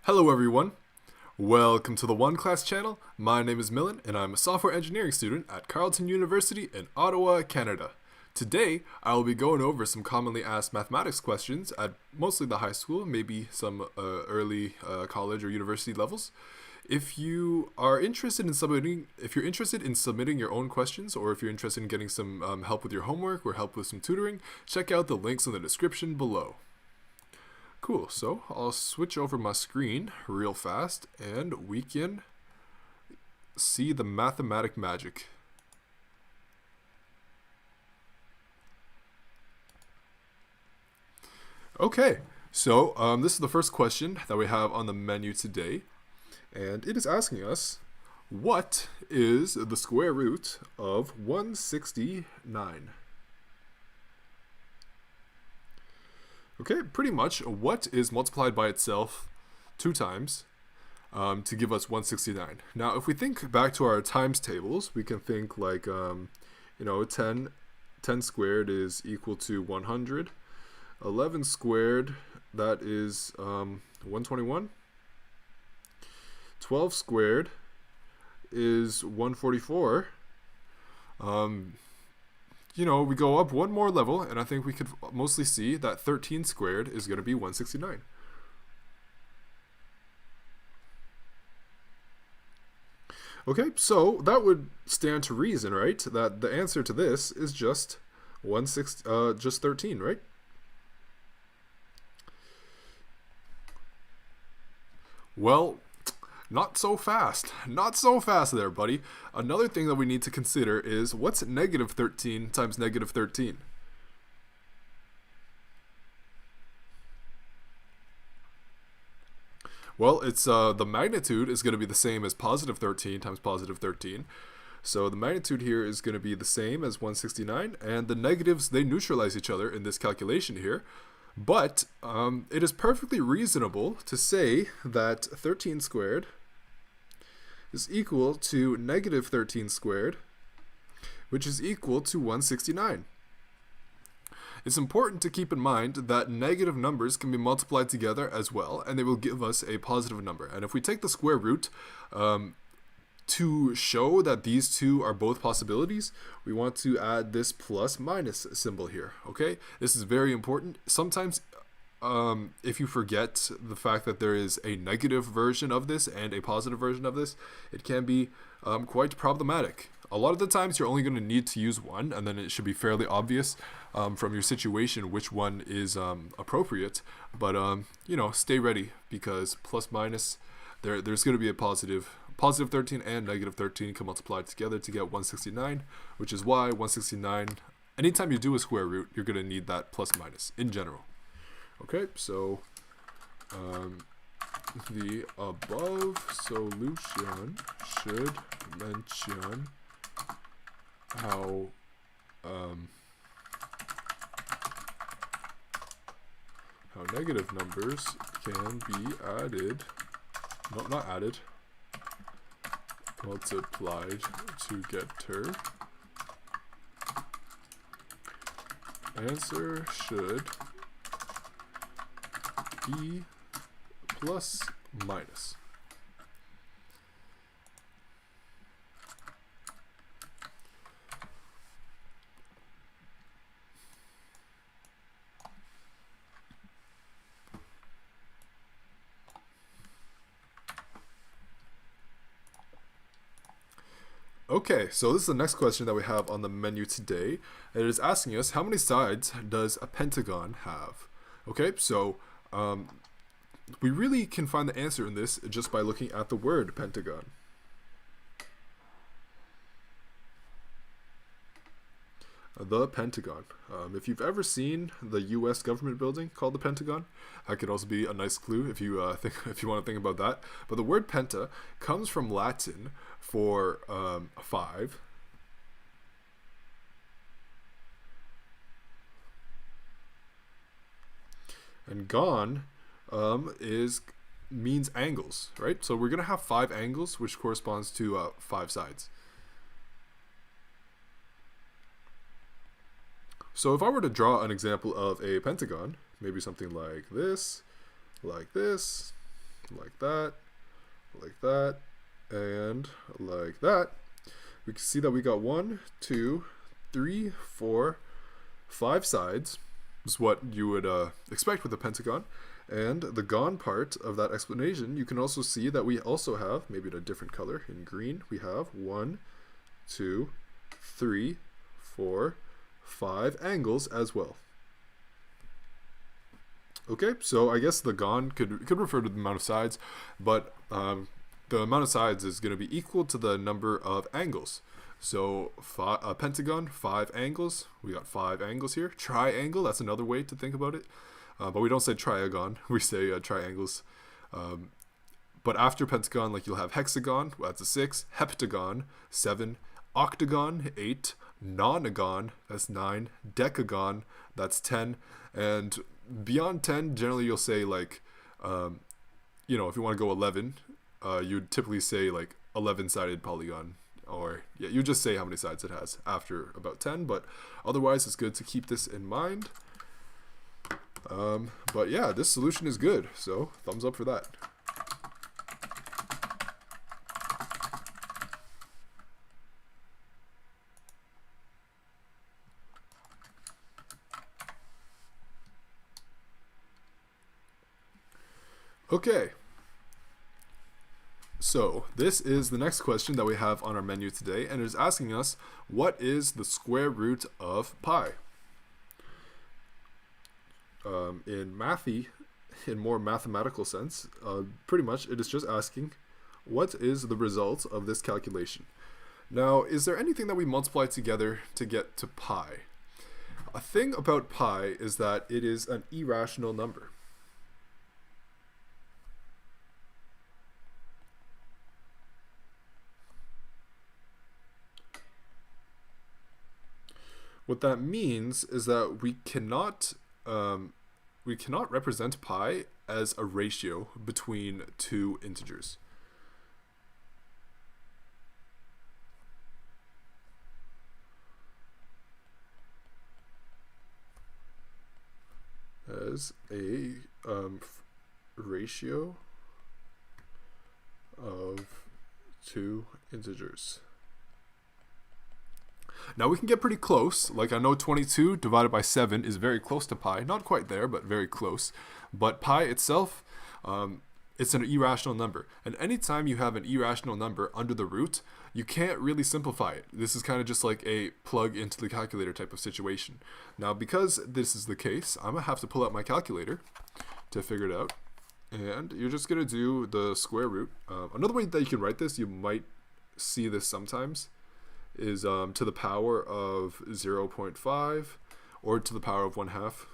Hello everyone, welcome to the OneClass channel. My name is Millan and I'm a software engineering student at Carleton University in Ottawa, Canada. Today, I will be going over some commonly asked mathematics questions at mostly the high school, maybe some early college or university levels. If you are interested in submitting your own questions, or if you're interested in getting some help with your homework or help with some tutoring, check out the links in the description below. Cool, so I'll switch over my screen real fast and we can see the mathematic magic. Okay, so this is the first question that we have on the menu today, and it is asking us, what is the square root of 169? Okay, pretty much what is multiplied by itself 2 times to give us 169. Now, if we think back to our times tables, we can think like, 10 squared is equal to 100. 11 squared, that is 121. 12 squared is 144. We go up one more level, and I think we could mostly see that 13 squared is going to be 169. Okay, so that would stand to reason, right? That the answer to this is just 13, right? Well, not so fast. Not so fast there, buddy. Another thing that we need to consider is, what's negative 13 times negative 13? Well, it's the magnitude is going to be the same as positive 13 times positive 13. So the magnitude here is going to be the same as 169, and the negatives, they neutralize each other in this calculation here. But it is perfectly reasonable to say that 13 squared is equal to negative 13 squared, which is equal to 169. It's important to keep in mind that negative numbers can be multiplied together as well, and they will give us a positive number. And if we take the square root to show that these two are both possibilities, we want to add this plus minus symbol here, okay? This is very important. Sometimes if you forget the fact that there is a negative version of this and a positive version of this, it can be quite problematic. A lot of the times you're only going to need to use one, and then it should be fairly obvious from your situation which one is appropriate. But stay ready, because plus minus, there's going to be a positive 13 and negative 13 can multiply together to get 169, which is why 169, anytime you do a square root, you're going to need that plus minus in general. Okay, so the above solution should mention how negative numbers can be added, not added, multiplied together. Answer should be plus minus. Okay, so this is the next question that we have on the menu today. It is asking us, how many sides does a pentagon have? Okay, so we really can find the answer in this just by looking at the word pentagon. The Pentagon. If you've ever seen the U.S. government building called the Pentagon, that could also be a nice clue if you want to think about that. But the word penta comes from Latin for 5. And gon means angles, right? So we're gonna have 5 angles, which corresponds to 5 sides. So if I were to draw an example of a pentagon, maybe something like this, like that, and like that. We can see that we got 1, 2, 3, 4, 5 sides. This is what you would expect with a pentagon. And the gone part of that explanation, you can also see that we also have, maybe in a different color, in green, we have 1, 2, 3, 4, 5 angles as well. Okay, so I guess the gone could refer to the amount of sides, but the amount of sides is going to be equal to the number of angles. So a pentagon, 5 angles. We got 5 angles here. Triangle, that's another way to think about it. But we don't say triagon, we say triangles. But after pentagon, like you'll have hexagon, that's a 6, heptagon, 7, octagon, 8, nonagon, that's 9, decagon, that's 10, and beyond 10, generally you'll say like, you know, if you want to go 11, you'd typically say like 11-sided polygon, or yeah, you just say how many sides it has after about 10, but otherwise it's good to keep this in mind. But yeah, this solution is good, so thumbs up for that. Okay, so this is the next question that we have on our menu today, and it is asking us, what is the square root of pi? In more mathematical sense, pretty much it is just asking, what is the result of this calculation? Now, is there anything that we multiply together to get to pi? A thing about pi is that it is an irrational number. What that means is that we cannot represent pi as a ratio between two integers. As a ratio of two integers. Now we can get pretty close. Like I know 22 divided by 7 is very close to pi. Not quite there, but very close. But pi itself, it's an irrational number. And anytime you have an irrational number under the root, you can't really simplify it. This is kind of just like a plug into the calculator type of situation. Now because this is the case, I'm going to have to pull out my calculator to figure it out. And you're just going to do the square root. Another way that you can write this, you might see this sometimes, is to the power of 0.5 or to the power of 1/2,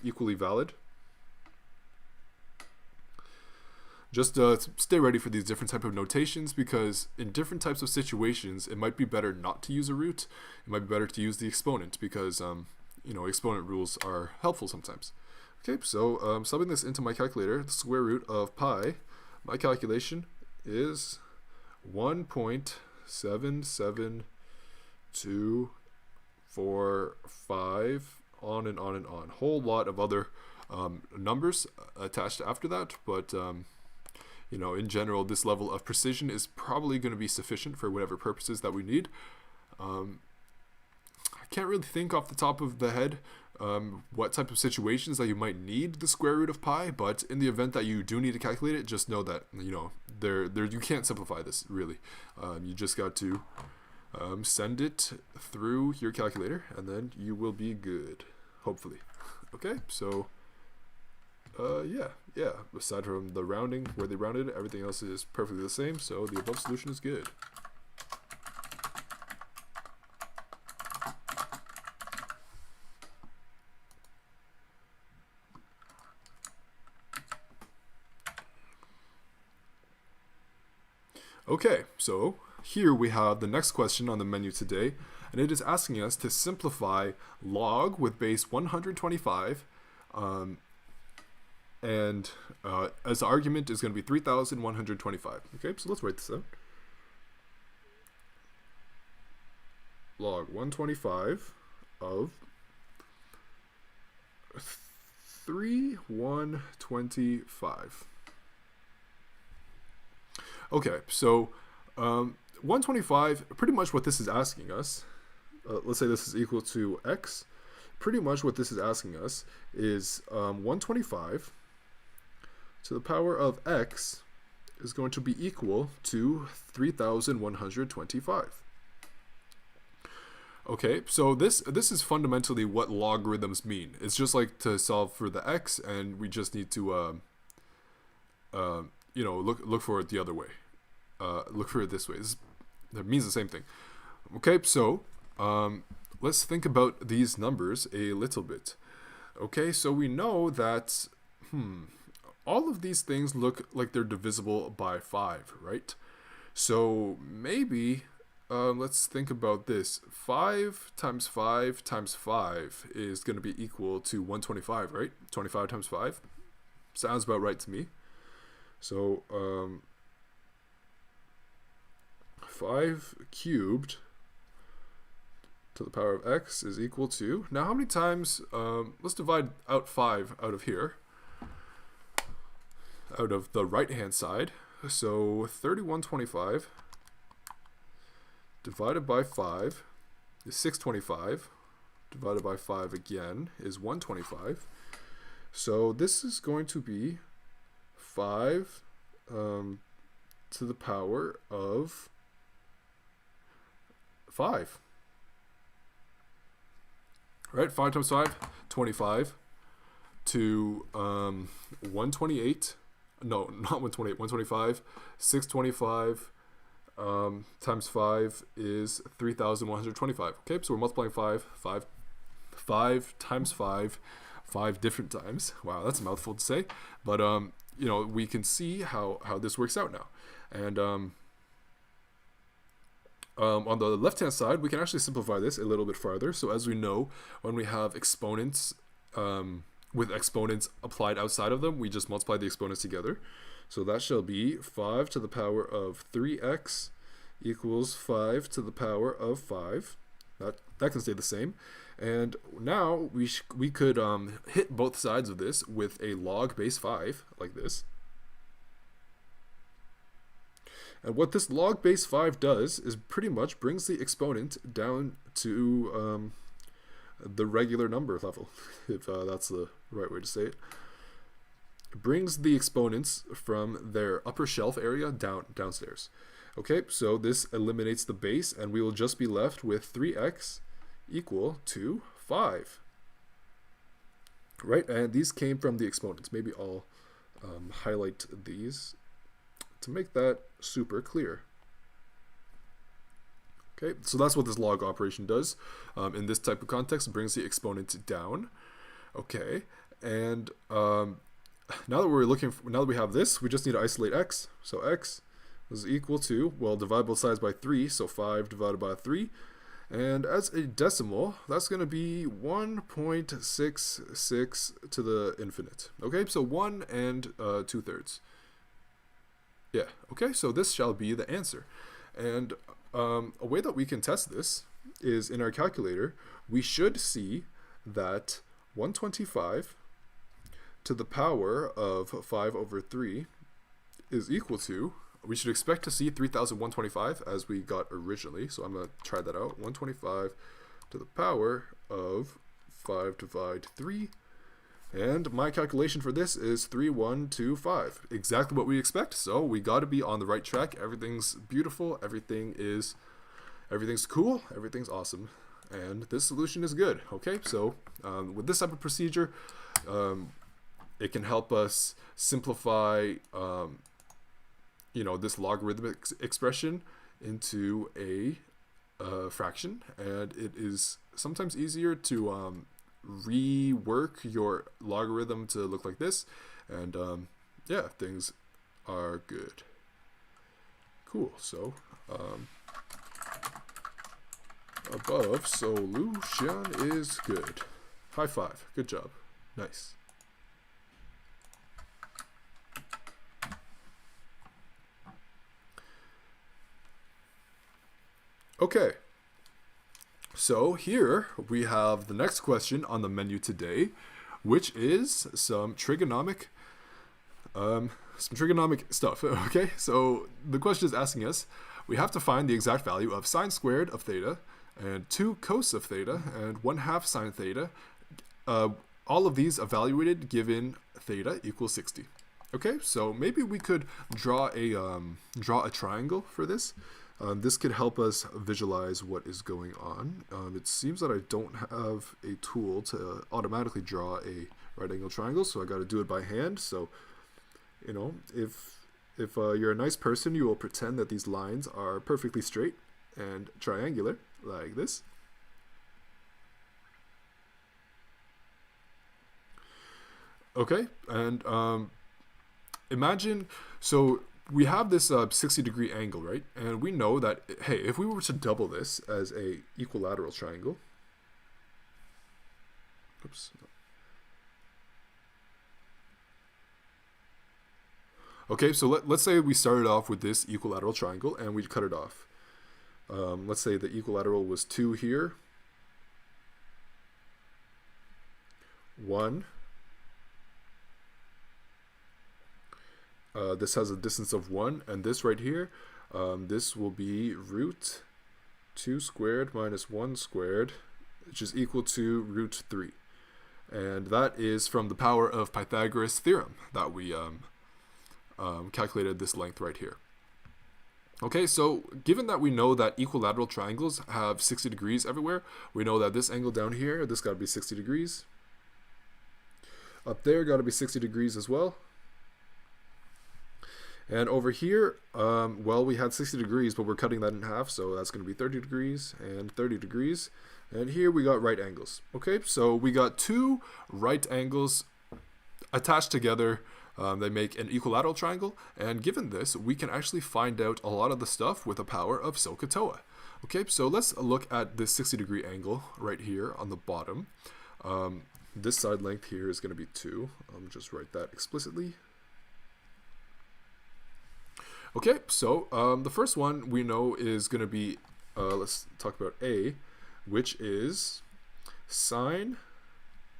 equally valid. Just stay ready for these different type of notations, because in different types of situations it might be better not to use a root. It might be better to use the exponent, because you know, exponent rules are helpful sometimes. Okay, so subbing this into my calculator, the square root of pi, my calculation is 1.77245, on and on and on. Whole lot of other numbers attached after that, but you know, in general, this level of precision is probably going to be sufficient for whatever purposes that we need. I can't really think off the top of the head what type of situations that you might need the square root of pi, but in the event that you do need to calculate it, just know that, you know, you can't simplify this really. You just got to send it through your calculator, and then you will be good, hopefully. Okay, so yeah, aside from the rounding where they rounded, everything else is perfectly the same, so the above solution is good. Okay, so here we have the next question on the menu today, and it is asking us to simplify log with base 125, and as the argument is going to be 3,125. Okay, so let's write this out. Log 125 of 3,125. Okay, so 125, pretty much what this is asking us, let's say this is equal to x. Pretty much what this is asking us is 125 to the power of x is going to be equal to 3,125. Okay, so this is fundamentally what logarithms mean. It's just like to solve for the x, and we just need to look for it the other way. Look for it this way. That means the same thing. Okay, so let's think about these numbers a little bit. Okay, so we know that all of these things look like they're divisible by 5, right? So maybe let's think about this. 5 times 5 times 5 is going to be equal to 125, right? 25 times 5. Sounds about right to me. So 5 cubed to the power of x is equal to, now how many times, let's divide out 5 out of here, out of the right hand side. So 3125 divided by 5 is 625, divided by 5 again is 125. So this is going to be 5 to the power of 5. Right, 5 times 5, 25, to 128, no, not 128, 125, 625 times 5 is 3,125. Okay, so we're multiplying 5 times 5, 5 different times. Wow, that's a mouthful to say, but we can see how this works out now. And on the left-hand side, we can actually simplify this a little bit farther. So as we know, when we have exponents with exponents applied outside of them, we just multiply the exponents together. So that shall be 5 to the power of 3x equals 5 to the power of 5. That can stay the same. And now we could hit both sides of this with a log base 5, like this. And what this log base 5 does is pretty much brings the exponent down to the regular number level, if that's the right way to say it. It brings the exponents from their upper shelf area downstairs. Okay, so this eliminates the base, and we will just be left with 3x equal to 5. Right, and these came from the exponents. Maybe I'll highlight these to make that super clear. Okay, so that's what this log operation does. In this type of context, it brings the exponent down. Okay, and now that we have this, we just need to isolate x. So x is equal to, well, divide both sides by 3, so 5 divided by 3. And as a decimal, that's going to be 1.66 to the infinite. Okay, so 1 and 2/3. Yeah, okay, so this shall be the answer. And a way that we can test this is in our calculator, we should see that 125 to the power of 5 over 3 is equal to, we should expect to see 3,125 as we got originally. So I'm going to try that out. 125 to the power of 5 divide 3. And my calculation for this is 3,125. Exactly what we expect. So we got to be on the right track. Everything's beautiful. Everything's cool. Everything's awesome. And this solution is good. Okay, so with this type of procedure, it can help us simplify this logarithmic expression into a fraction, and it is sometimes easier to rework your logarithm to look like this, and yeah, things are good. Cool. So above solution is good. High five. Good job. Nice. Okay, so here we have the next question on the menu today, which is some trigonometric some trigonomic stuff. Okay, so the question is asking us, we have to find the exact value of sine squared of theta and 2 cos of theta and 1/2 sine theta. All of these evaluated given theta equals 60. Okay, so maybe we could draw a triangle for this. This could help us visualize what is going on. It seems that I don't have a tool to automatically draw a right angle triangle, so I got to do it by hand. So, you know, if you're a nice person, you will pretend that these lines are perfectly straight and triangular, like this. Okay, and imagine, so we have this 60-degree angle, right? And we know that, hey, if we were to double this as a equilateral triangle, oops. Okay, so let's say we started off with this equilateral triangle and we cut it off. Let's say the equilateral was 2 here, 1. This has a distance of 1, and this right here, this will be root 2 squared minus 1 squared, which is equal to root 3. And that is from the power of Pythagoras' theorem that we calculated this length right here. Okay, so given that we know that equilateral triangles have 60 degrees everywhere, we know that this angle down here, this got to be 60 degrees. Up there got to be 60 degrees as well. And over here, well, we had 60 degrees, but we're cutting that in half, so that's going to be 30 degrees and 30 degrees. And here we got right angles. Okay, so we got 2 right angles attached together. They make an equilateral triangle, and given this, we can actually find out a lot of the stuff with the power of SOHCAHTOA. Okay, so let's look at this 60-degree angle right here on the bottom. This side length here is going to be 2. Just write that explicitly. Okay, so the first one we know is going to be, let's talk about A, which is sine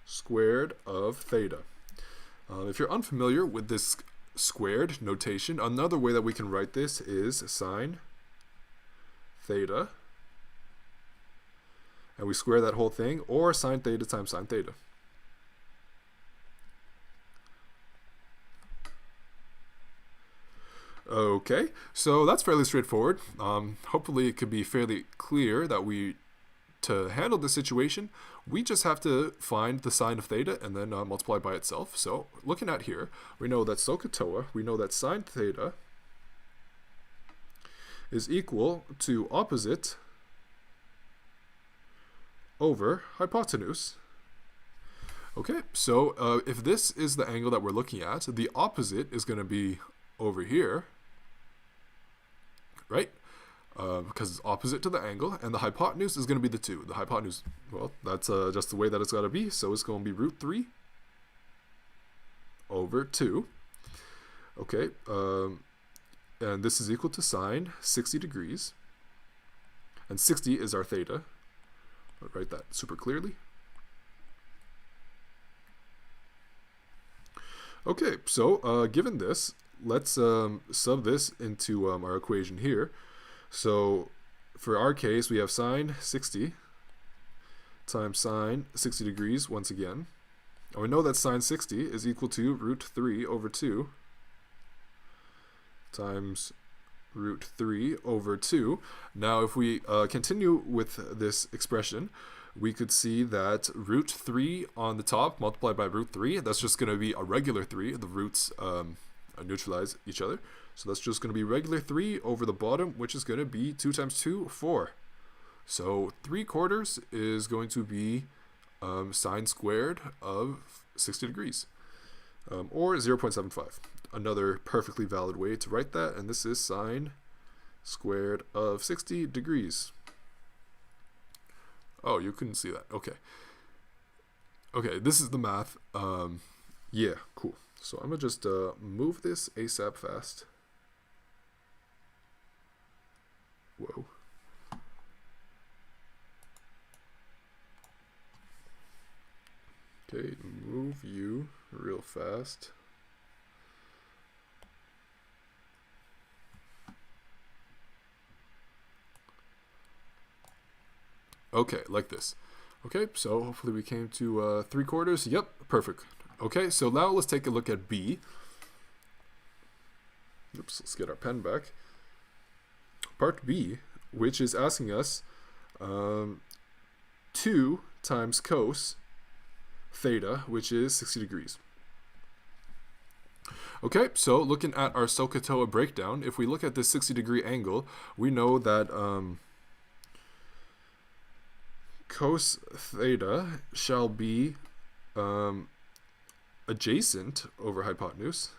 squared of theta. If you're unfamiliar with this squared notation, another way that we can write this is sine theta, and we square that whole thing, or sine theta times sine theta. Okay, so that's fairly straightforward. Hopefully it could be fairly clear that to handle this situation, we just have to find the sine of theta and then multiply by itself. So looking at here, we know that SOHCAHTOA, we know that sine theta is equal to opposite over hypotenuse. Okay, so if this is the angle that we're looking at, the opposite is going to be over here, right? Because it's opposite to the angle, and the hypotenuse is going to be the 2. The hypotenuse, well, that's just the way that it's got to be, so it's going to be root 3 over 2. Okay, and this is equal to sine 60 degrees, and 60 is our theta. I'll write that super clearly. Okay, so given this, let's sub this into our equation here. So for our case, we have sine 60 times sine 60 degrees once again. And we know that sine 60 is equal to root 3 over 2 times root 3 over 2. Now if we continue with this expression, we could see that root 3 on the top multiplied by root 3, that's just going to be a regular 3. The roots neutralize each other. So that's just going to be regular 3 over the bottom, which is going to be 2 times 2, 4. So 3/4 is going to be sine squared of 60 degrees, or 0.75. Another perfectly valid way to write that, and this is sine squared of 60 degrees. Oh, you couldn't see that. Okay. Okay, this is the math. Yeah, cool. So I'm going to just move this ASAP fast. Whoa. Okay, move you real fast. Okay, like this. Okay, so hopefully we came to 3/4. Yep, perfect. Okay, so now let's take a look at B. Oops, let's get our pen back. Part B, which is asking us 2 times cos theta, which is 60 degrees. Okay, so looking at our SOHCAHTOA breakdown, if we look at this 60-degree angle, we know that cos theta shall be adjacent over hypotenuse.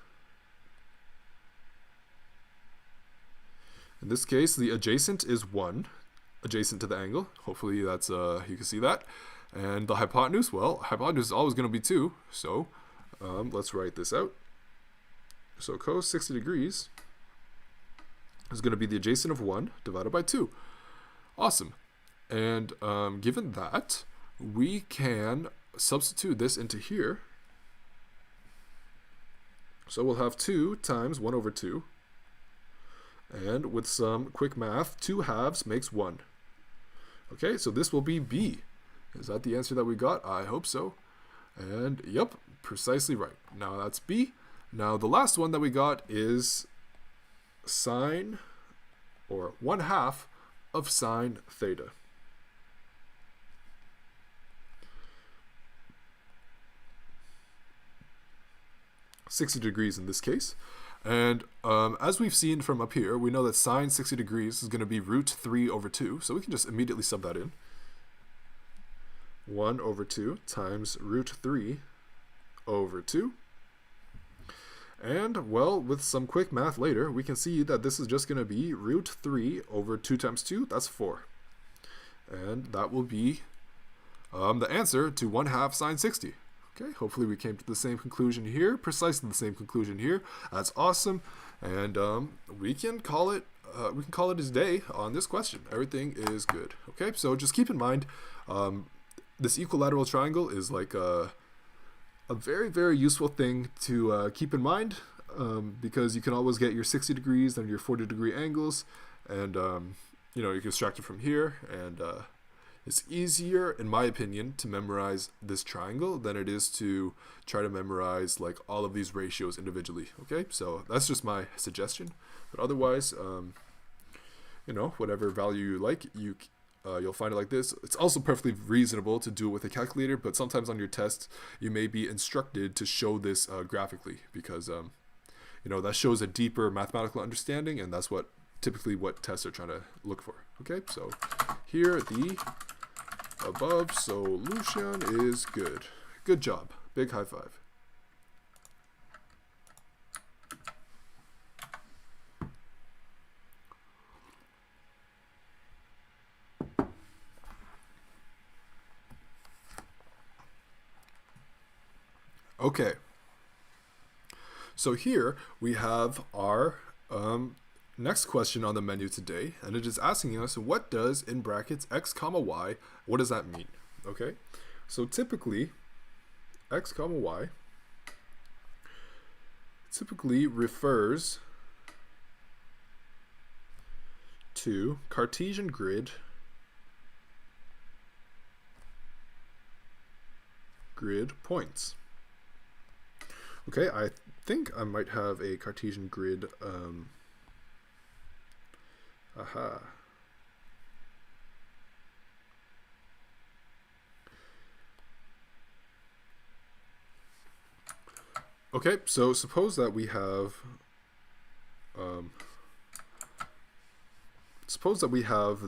In this case, the adjacent is 1, adjacent to the angle. Hopefully that's you can see that. And the hypotenuse, well, hypotenuse is always going to be 2, so let's write this out. So cos 60 degrees is going to be the adjacent of 1 divided by 2. Awesome. And given that, we can substitute this into here. So we'll have 2 times 1 over 2. And with some quick math, 2 halves makes 1. Okay, so this will be B. Is that the answer that we got? I hope so. And yep, precisely right. Now that's B. Now the last one that we got is sine, or 1/2 of sine theta. (60 degrees in this case. And as we've seen from up here, we know that sine 60 degrees is going to be √3 over 2. So we can just immediately sub that in. 1 over 2 times √3 over 2. And, well, with some quick math later, we can see that this is just going to be √3 over 2 times 2. That's 4. And that will be the answer to 1/2 sine 60. Okay, hopefully we came to the same conclusion here, precisely the same conclusion here. That's awesome, and we can call it a day on this question. Everything is good. Okay, so just keep in mind, this equilateral triangle is like a very, very useful thing to keep in mind, because you can always get your 60 degrees and your 40-degree angles, and you know, you can extract it from here, and it's easier, in my opinion, to memorize this triangle than it is to try to memorize like all of these ratios individually. Okay, so that's just my suggestion. But otherwise, you know, whatever value you like, you'll find it like this. It's also perfectly reasonable to do it with a calculator, but sometimes on your test, you may be instructed to show this graphically, because you know, that shows a deeper mathematical understanding, and that's what typically what tests are trying to look for. Okay, so here the above solution is good. Good job. Big high five. Okay. So here we have our next question on the menu today, and it is asking us, what does, in brackets, x comma y, what does that mean? Okay, so typically x comma y typically refers to Cartesian grid points. Okay, I think I might have a Cartesian grid Okay, so suppose that we have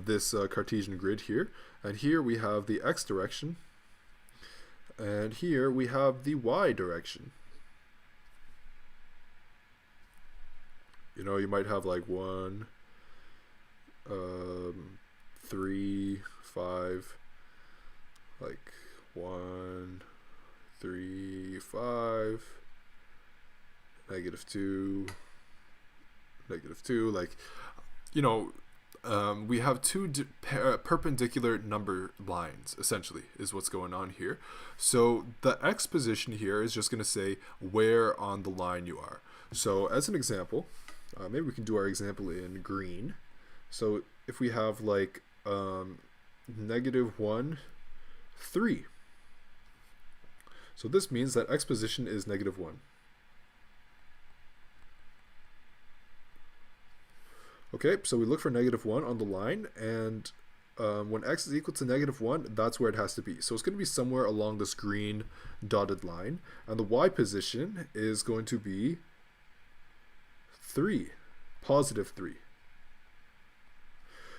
this Cartesian grid here, and here we have the x direction, and here we have the y direction. You know, you might have like 1, 3, 5, like 1, 3, 5, -2, -2, like, you know, we have two perpendicular number lines, essentially, is what's going on here. So the x position here is just going to say where on the line you are. So as an example, maybe we can do our example in green. So if we have like negative 1, 3. So this means that x position is negative 1. Okay, so we look for negative 1 on the line, and when x is equal to negative 1, that's where it has to be. So it's going to be somewhere along this green dotted line, and the y position is going to be 3, positive 3.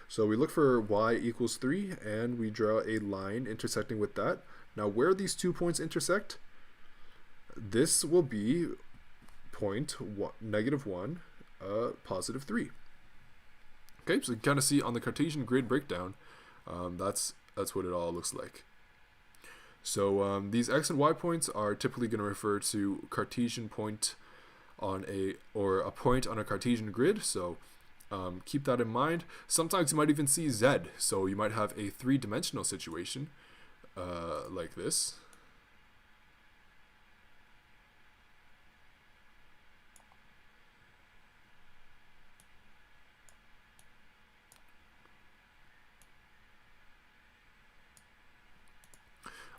So we look for y equals 3, and we draw a line intersecting with that. Now where these 2 points intersect, this will be point negative 1, positive 3. Okay, so you can kind of see on the Cartesian grid breakdown, that's what it all looks like. So these x and y points are typically going to refer to Cartesian point on a point on a Cartesian grid. So keep that in mind. Sometimes you might even see z. So you might have a 3-dimensional situation like this.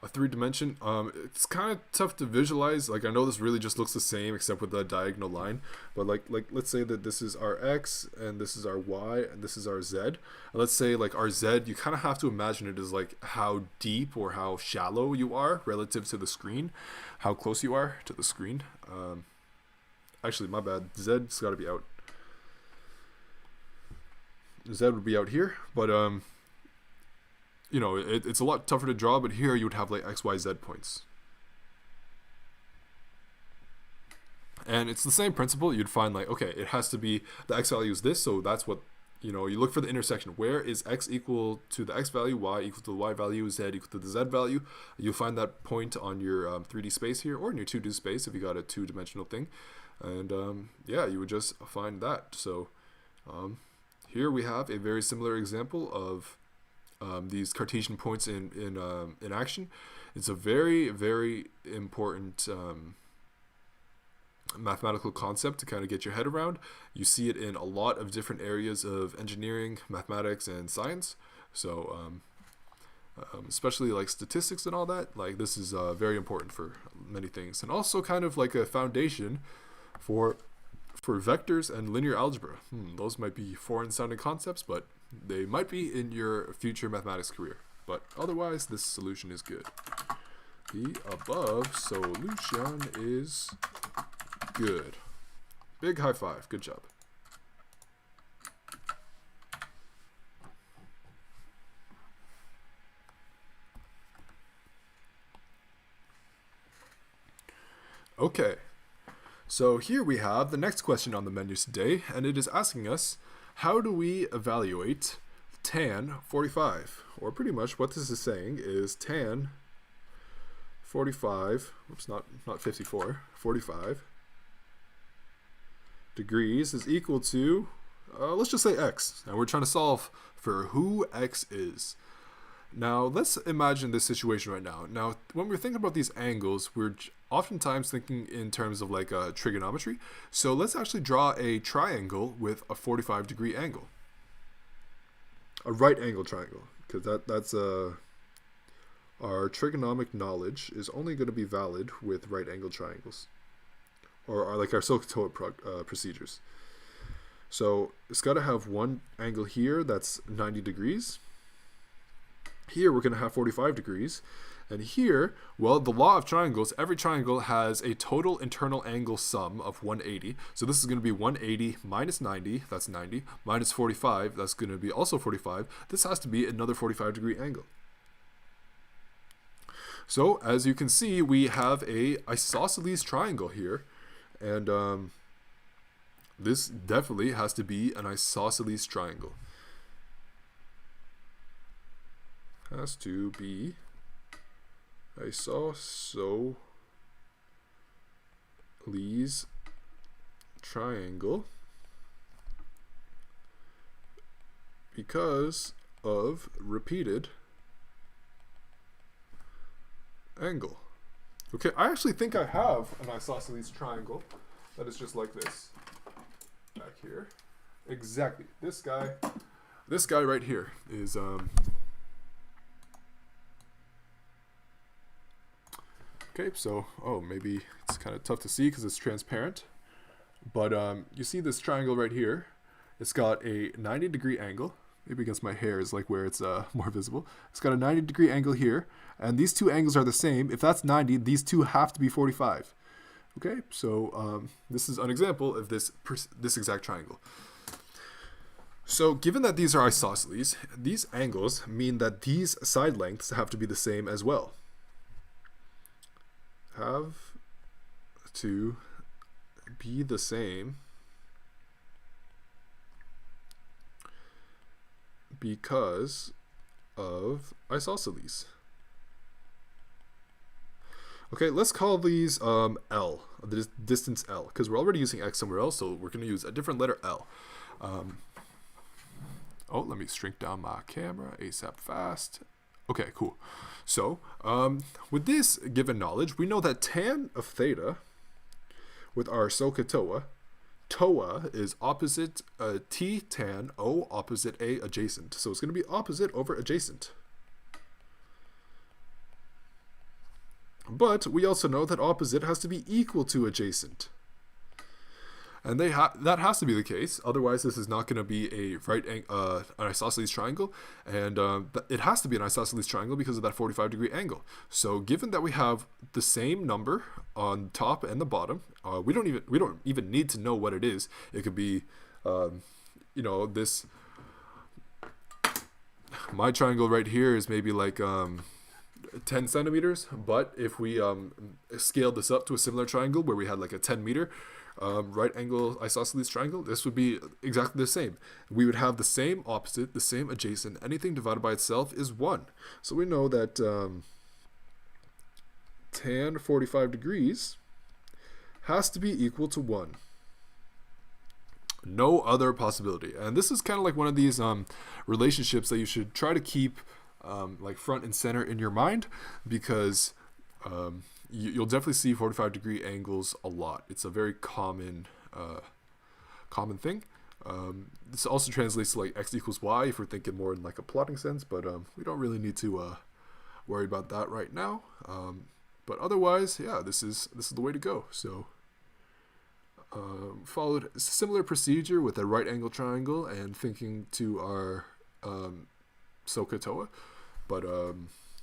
A 3-dimension, it's kind of tough to visualize. Like, I know this really just looks the same except with the diagonal line, but like let's say that this is our x and this is our y and this is our z. And let's say like our z, you kind of have to imagine it as like how deep or how shallow you are relative to the screen, how close you are to the screen. Actually, my bad, z's got to be out. Z would be out here, but you know, it's a lot tougher to draw, but here you would have like x, y, z points. And it's the same principle. You'd find like, okay, it has to be, the x value is this, so that's what, you know, you look for the intersection. Where is x equal to the x value, y equal to the y value, z equal to the z value? You'll find that point on your 3D space here, or in your 2D space if you got a 2-dimensional thing. And yeah, you would just find that. So here we have a very similar example of these Cartesian points in action. It's a very, very important mathematical concept to kind of get your head around. You see it in a lot of different areas of engineering, mathematics, and science. So especially like statistics and all that, like this is very important for many things, and also kind of like a foundation for vectors and linear algebra. Those might be foreign sounding concepts, but they might be in your future mathematics career. But otherwise, this solution is good. The above solution is good. Big high five. Good job. Okay. So here we have the next question on the menu today, and it is asking us, how do we evaluate tan 45? Or pretty much what this is saying is tan 45, oops, not 54, 45 degrees is equal to, let's just say x. And we're trying to solve for who x is. Now, let's imagine this situation right now. Now, when we're thinking about these angles, we're oftentimes thinking in terms of like trigonometry. So let's actually draw a triangle with a 45-degree angle. A right angle triangle, because that's our trigonometric knowledge is only going to be valid with right angle triangles, or like our SOHCAHTOA procedures. So it's got to have one angle here that's 90 degrees. Here we're going to have 45 degrees. And here, well, the law of triangles, every triangle has a total internal angle sum of 180. So this is going to be 180 minus 90, that's 90, minus 45, that's going to be also 45. This has to be another 45-degree angle. So as you can see, we have a isosceles triangle here. And this definitely has to be an isosceles triangle. Has to be isosceles triangle because of repeated angle. Okay, I actually think I have an isosceles triangle that is just like this back here. Exactly. This guy right here is Okay, so, oh, maybe it's kind of tough to see because it's transparent. But you see this triangle right here. It's got a 90-degree angle. Maybe against my hair is like where it's more visible. It's got a 90-degree angle here. And these two angles are the same. If that's 90, these two have to be 45. Okay, so this is an example of this exact triangle. So given that these are isosceles, these angles mean that these side lengths have to be the same as well. Have to be the same because of isosceles. Okay, let's call these L, the distance L, because we're already using X somewhere else, so we're going to use a different letter L. Oh, let me shrink down my camera ASAP fast. Okay, cool. So, with this given knowledge, we know that tan of theta with our SOHCAHTOA, TOA is opposite T tan O opposite A adjacent. So it's going to be opposite over adjacent. But we also know that opposite has to be equal to adjacent. And that has to be the case. Otherwise, this is not going to be an isosceles triangle. And it has to be an isosceles triangle because of that 45-degree angle. So given that we have the same number on top and the bottom, we don't even need to know what it is. It could be, this. My triangle right here is maybe like 10 centimeters. But if we scaled this up to a similar triangle where we had like a 10-meter right angle isosceles triangle, this would be exactly the same. We would have the same opposite, the same adjacent. Anything divided by itself is 1. So we know that tan 45 degrees has to be equal to 1. No other possibility. And this is kind of like one of these relationships that you should try to keep like front and center in your mind, because you'll definitely see 45-degree angles a lot. It's a very common thing. This also translates to like x equals y if we're thinking more in like a plotting sense, but we don't really need to worry about that right now. But otherwise, yeah, this is the way to go. So followed a similar procedure with a right angle triangle and thinking to our SOHCAHTOA, but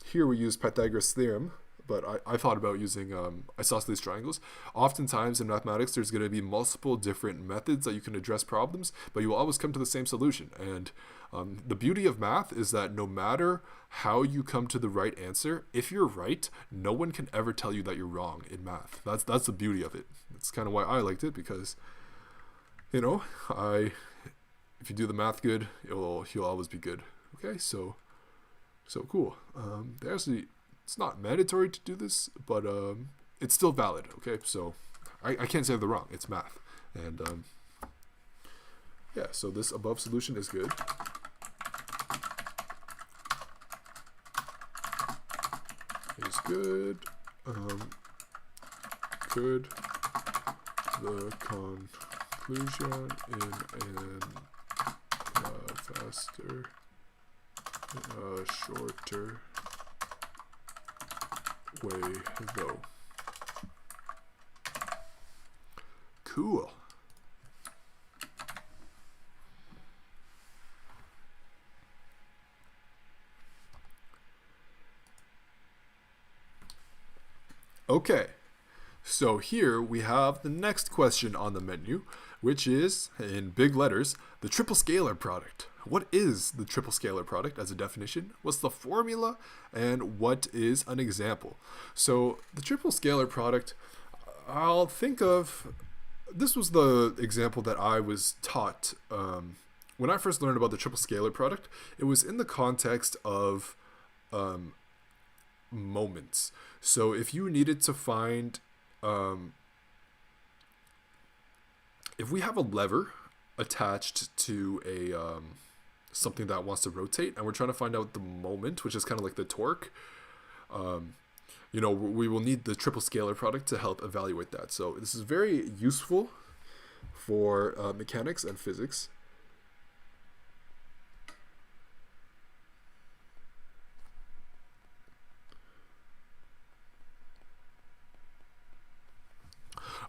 here we use Pythagoras' theorem. But I thought about using isosceles triangles. Oftentimes in mathematics, there's going to be multiple different methods that you can address problems, but you will always come to the same solution. And the beauty of math is that no matter how you come to the right answer, if you're right, no one can ever tell you that you're wrong in math. That's the beauty of it. That's kind of why I liked it, because, if you do the math good, you'll always be good. Okay, so cool. It's not mandatory to do this, but it's still valid, okay? So I can't say they're wrong. It's math. And yeah, so this above solution is good. Is good. Could the conclusion in an faster, shorter way though. Cool. Okay, so here we have the next question on the menu, which is, in big letters, the triple scalar product. What is the triple scalar product as a definition? What's the formula? And what is an example? So the triple scalar product, I'll think of, this was the example that I was taught when I first learned about the triple scalar product. It was in the context of moments. So if you needed to find, if we have a lever attached to a something that wants to rotate, and we're trying to find out the moment, which is kind of like the torque, we will need the triple scalar product to help evaluate that. So this is very useful for mechanics and physics.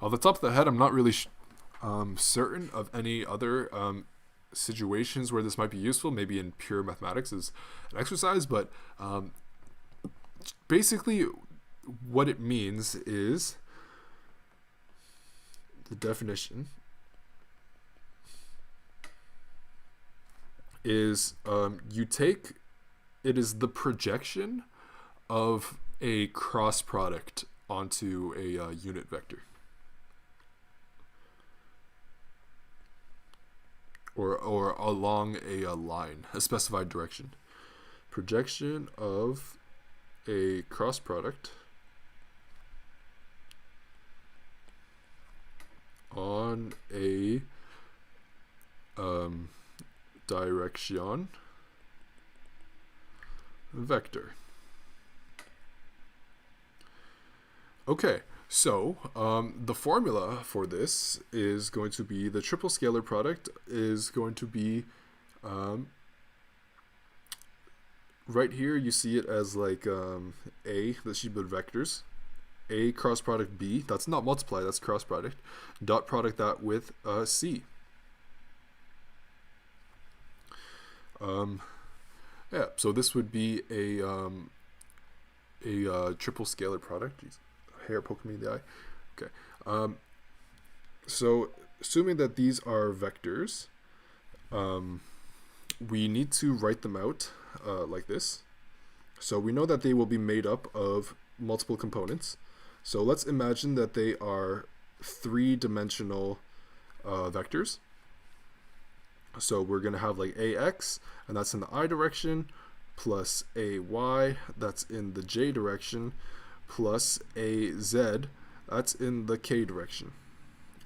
Off the top of the head, I'm not really certain of any other situations where this might be useful. Maybe in pure mathematics as an exercise, but basically what it means is the definition is it is the projection of a cross product onto a unit vector, or along a line, a specified direction. Projection of a cross product on a direction vector. Okay, so the formula for this is going to be the triple scalar product is going to be right here. You see it as like A, the sheet of vectors, A cross product B, that's not multiply, that's cross product, dot product that with C. Yeah, so this would be a triple scalar product. Jeez, hair poking me in the eye. Okay. So assuming that these are vectors, we need to write them out like this. So we know that they will be made up of multiple components. So let's imagine that they are three-dimensional vectors. So we're going to have like AX, and that's in the I direction, plus AY, that's in the J direction, plus AZ, that's in the K direction.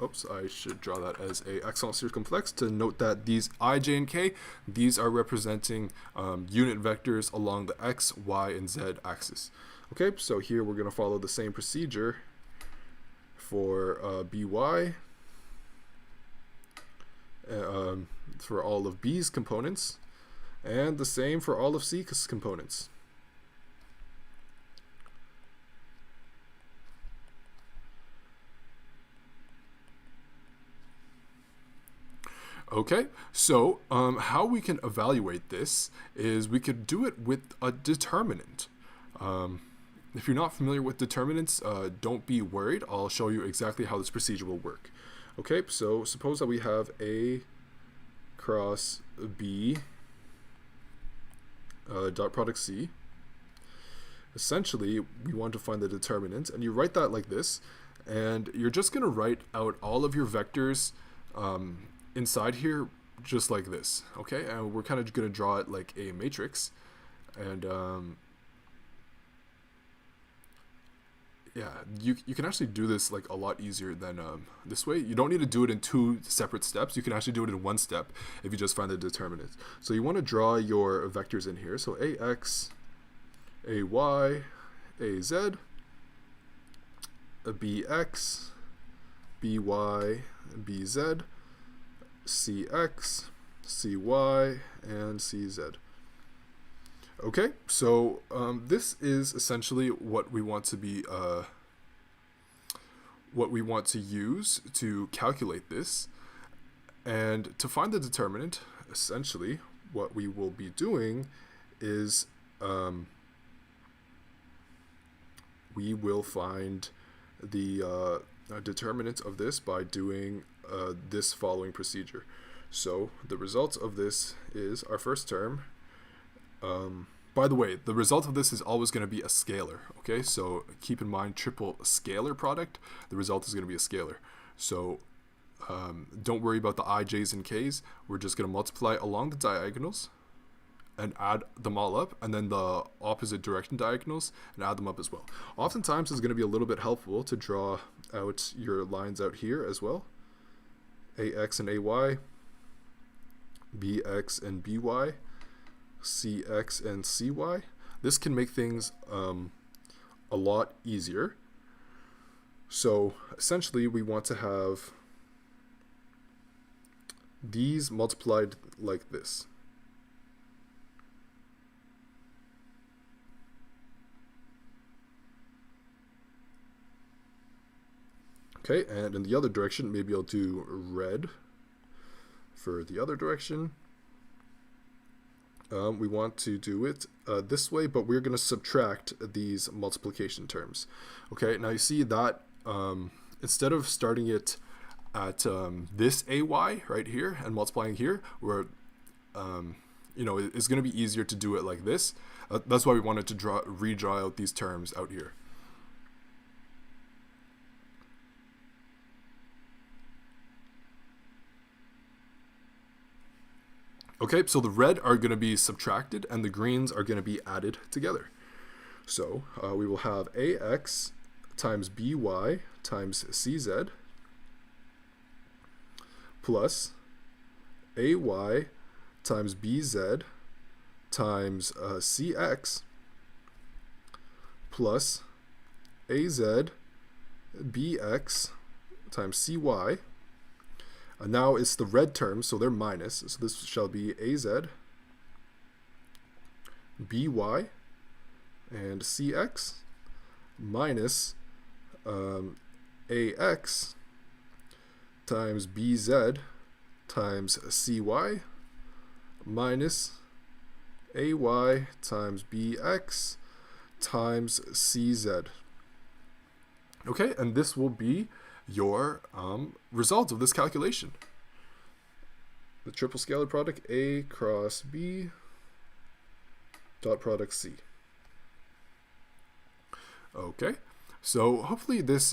Oops, I should draw that as a excellent circumflex to note that these I, J, and K, these are representing unit vectors along the X, Y, and Z axis. Okay, so here we're going to follow the same procedure for BY, for all of B's components, and the same for all of C's components. Okay, so how we can evaluate this is we could do it with a determinant. If you're not familiar with determinants, don't be worried. I'll show you exactly how this procedure will work. Okay, so suppose that we have A cross B dot product C. Essentially, we want to find the determinant, and you write that like this, and you're just going to write out all of your vectors inside here just like this. Okay, and we're kind of going to draw it like a matrix, and yeah, you can actually do this like a lot easier than this way. You don't need to do it in two separate steps. You can actually do it in one step if you just find the determinant. So you want to draw your vectors in here. So AX, AY, AZ, BX, BY, BZ, CX, CY, and CZ. Okay, so this is essentially what we want to be, what we want to use to calculate this. And to find the determinant, essentially, what we will be doing is we will find the determinant of this by doing this following procedure. So the result of this is our first term. By the way, the result of this is always going to be a scalar. Okay, so keep in mind, triple scalar product, the result is going to be a scalar. So don't worry about the I, J's, and K's. We're just going to multiply along the diagonals and add them all up, and then the opposite direction diagonals and add them up as well. Oftentimes it's going to be a little bit helpful to draw out your lines out here as well. AX and AY, BX and BY, CX and CY. This can make things a lot easier. So essentially we want to have these multiplied like this. Okay, and in the other direction, maybe I'll do red for the other direction. We want to do it this way, but we're going to subtract these multiplication terms. Okay, now you see that instead of starting it at this AY right here and multiplying here, we're you know, it's going to be easier to do it like this. That's why we wanted to redraw out these terms out here. Okay, so the red are going to be subtracted and the greens are going to be added together. So we will have AX times BY times CZ plus AY times BZ times CX plus AZ BX times CY. And now it's the red terms, so they're minus. So this shall be AZ BY and CX minus AX times BZ times CY minus AY times BX times CZ. Okay, and this will be your result of this calculation. The triple scalar product A cross B dot product C. Okay, so hopefully this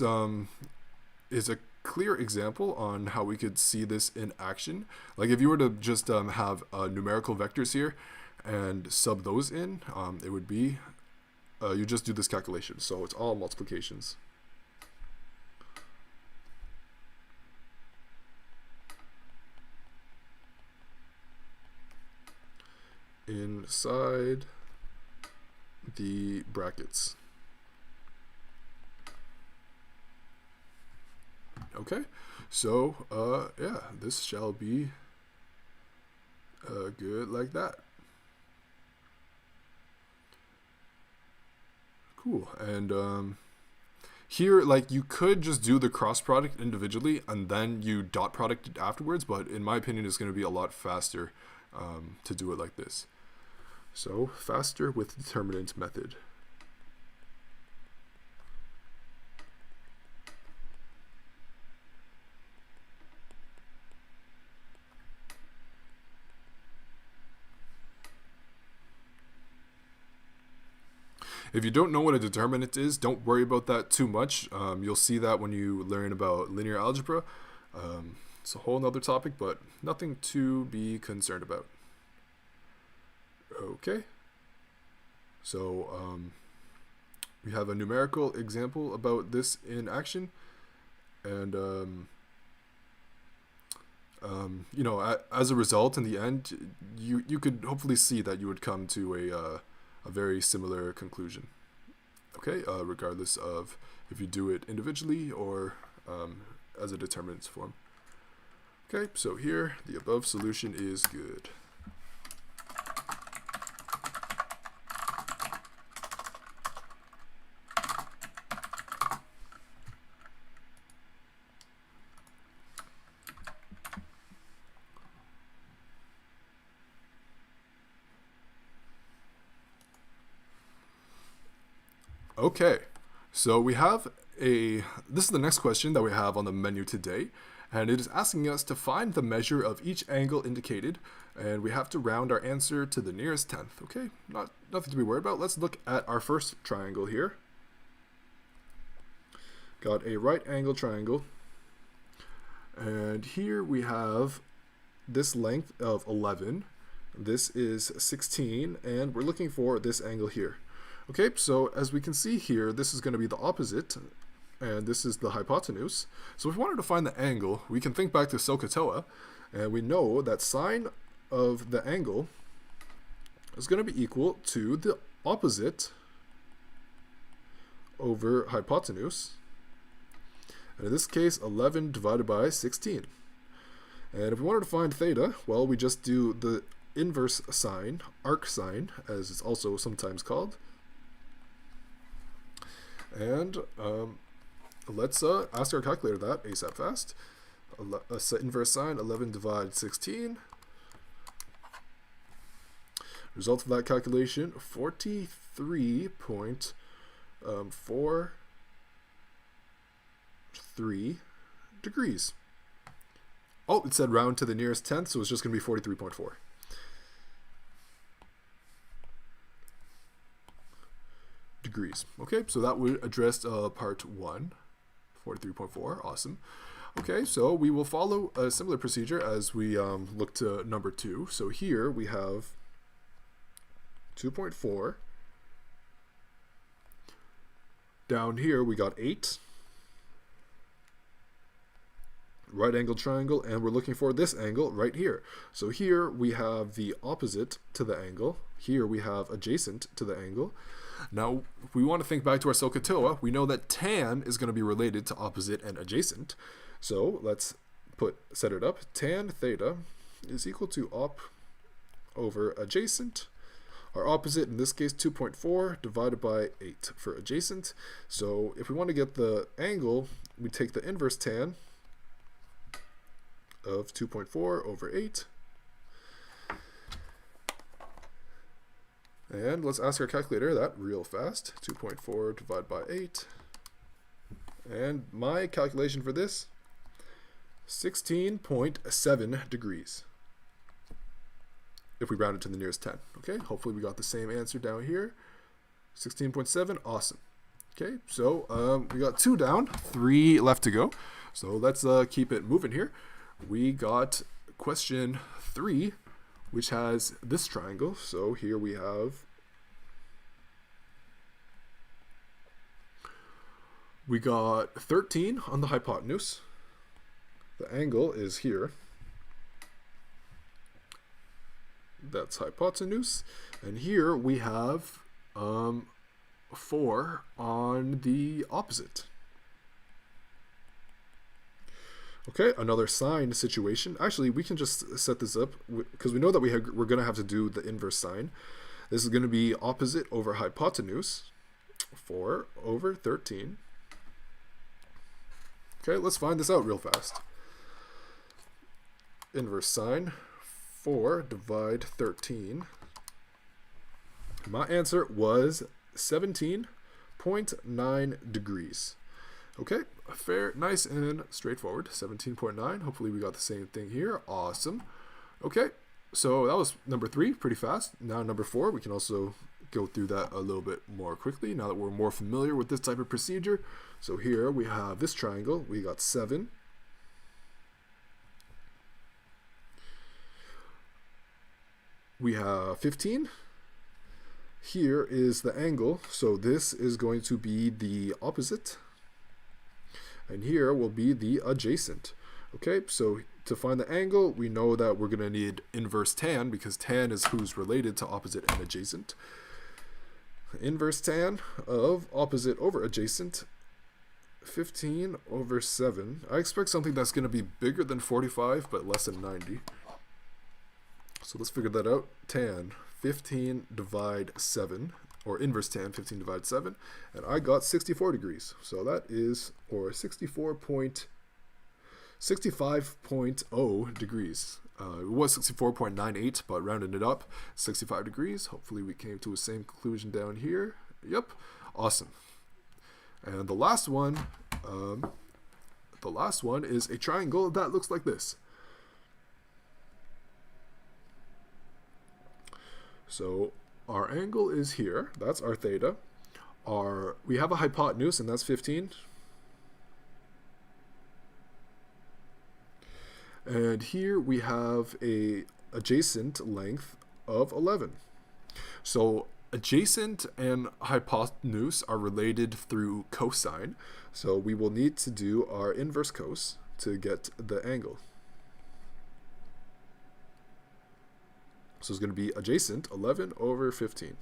is a clear example on how we could see this in action. Like if you were to just have numerical vectors here and sub those in, it would be, you just do this calculation. So it's all multiplications. Inside the brackets. Okay, so yeah, this shall be good like that. Cool. And here, like, you could just do the cross product individually and then you dot product it afterwards, but in my opinion it's going to be a lot faster to do it like this. So faster with determinant method. If you don't know what a determinant is, don't worry about that too much. You'll see that when you learn about linear algebra. It's a whole nother topic, but nothing to be concerned about. Okay. So we have a numerical example about this in action. And, you know, as a result, in the end, you could hopefully see that you would come to a very similar conclusion, okay, regardless of if you do it individually or as a determinants form. Okay, so here the above solution is good. Okay, so we have this is the next question that we have on the menu today, and it is asking us to find the measure of each angle indicated, and we have to round our answer to the nearest tenth. Okay, nothing to be worried about. Let's look at our first triangle here. Got a right angle triangle, and here we have this length of 11, this is 16, and we're looking for this angle here. Okay, so as we can see here, this is going to be the opposite, and this is the hypotenuse. So if we wanted to find the angle, we can think back to SOHCAHTOA, and we know that sine of the angle is going to be equal to the opposite over hypotenuse. And in this case, 11 divided by 16. And if we wanted to find theta, well, we just do the inverse sine, arc sine, as it's also sometimes called. And let's ask our calculator that ASAP fast. Set inverse sine, 11 divided 16. Result of that calculation, 43.43 degrees. Oh, it said round to the nearest tenth, so it's just going to be 43.4. degrees. Okay, so that would address part 1, 43.4. Awesome. Okay, so we will follow a similar procedure as we look to number 2. So here we have 2.4. Down here we got 8. Right angle triangle, and we're looking for this angle right here. So here we have the opposite to the angle. Here we have adjacent to the angle. Now, if we want to think back to our SOHCAHTOA, we know that tan is going to be related to opposite and adjacent. So let's set it up. Tan theta is equal to op over adjacent. Our opposite, in this case, 2.4 divided by 8 for adjacent. So if we want to get the angle, we take the inverse tan of 2.4 over 8. And let's ask our calculator that real fast. 2.4 divided by 8. And my calculation for this, 16.7 degrees. If we round it to the nearest 10. Okay, hopefully we got the same answer down here. 16.7, awesome. Okay, so we got 2 down, 3 left to go. So let's keep it moving here. We got question 3, which has this triangle. So here we got 13 on the hypotenuse. The angle is here. That's hypotenuse. And here we have 4 on the opposite. Okay, another sine situation. Actually, we can just set this up because we know that we're going to have to do the inverse sine. This is going to be opposite over hypotenuse, 4 over 13. Okay, let's find this out real fast. Inverse sine, 4 divide 13. My answer was 17.9 degrees. Okay, fair, nice and straightforward. 17.9. Hopefully we got the same thing here. Awesome. Okay, so that was number 3, pretty fast. Now number 4, we can also go through that a little bit more quickly now that we're more familiar with this type of procedure. So here we have this triangle. We got 7. We have 15. Here is the angle. So this is going to be the opposite. And here will be the adjacent. Okay, so to find the angle, we know that we're going to need inverse tan because tan is who's related to opposite and adjacent. Inverse tan of opposite over adjacent, 15 over 7. I expect something that's going to be bigger than 45 but less than 90. So let's figure that out. Tan 15 divide 7, or inverse tan 15 divide 7, and I got 64 degrees. So that is, or 65.0 degrees. It was 64.98, but rounded it up, 65 degrees. Hopefully we came to the same conclusion down here. Yep, awesome. And the last one is a triangle that looks like this. So our angle is here. That's our theta. We have a hypotenuse, and that's 15. And here we have a adjacent length of 11. So adjacent and hypotenuse are related through cosine. So we will need to do our inverse cos to get the angle. So it's going to be adjacent 11 over 15.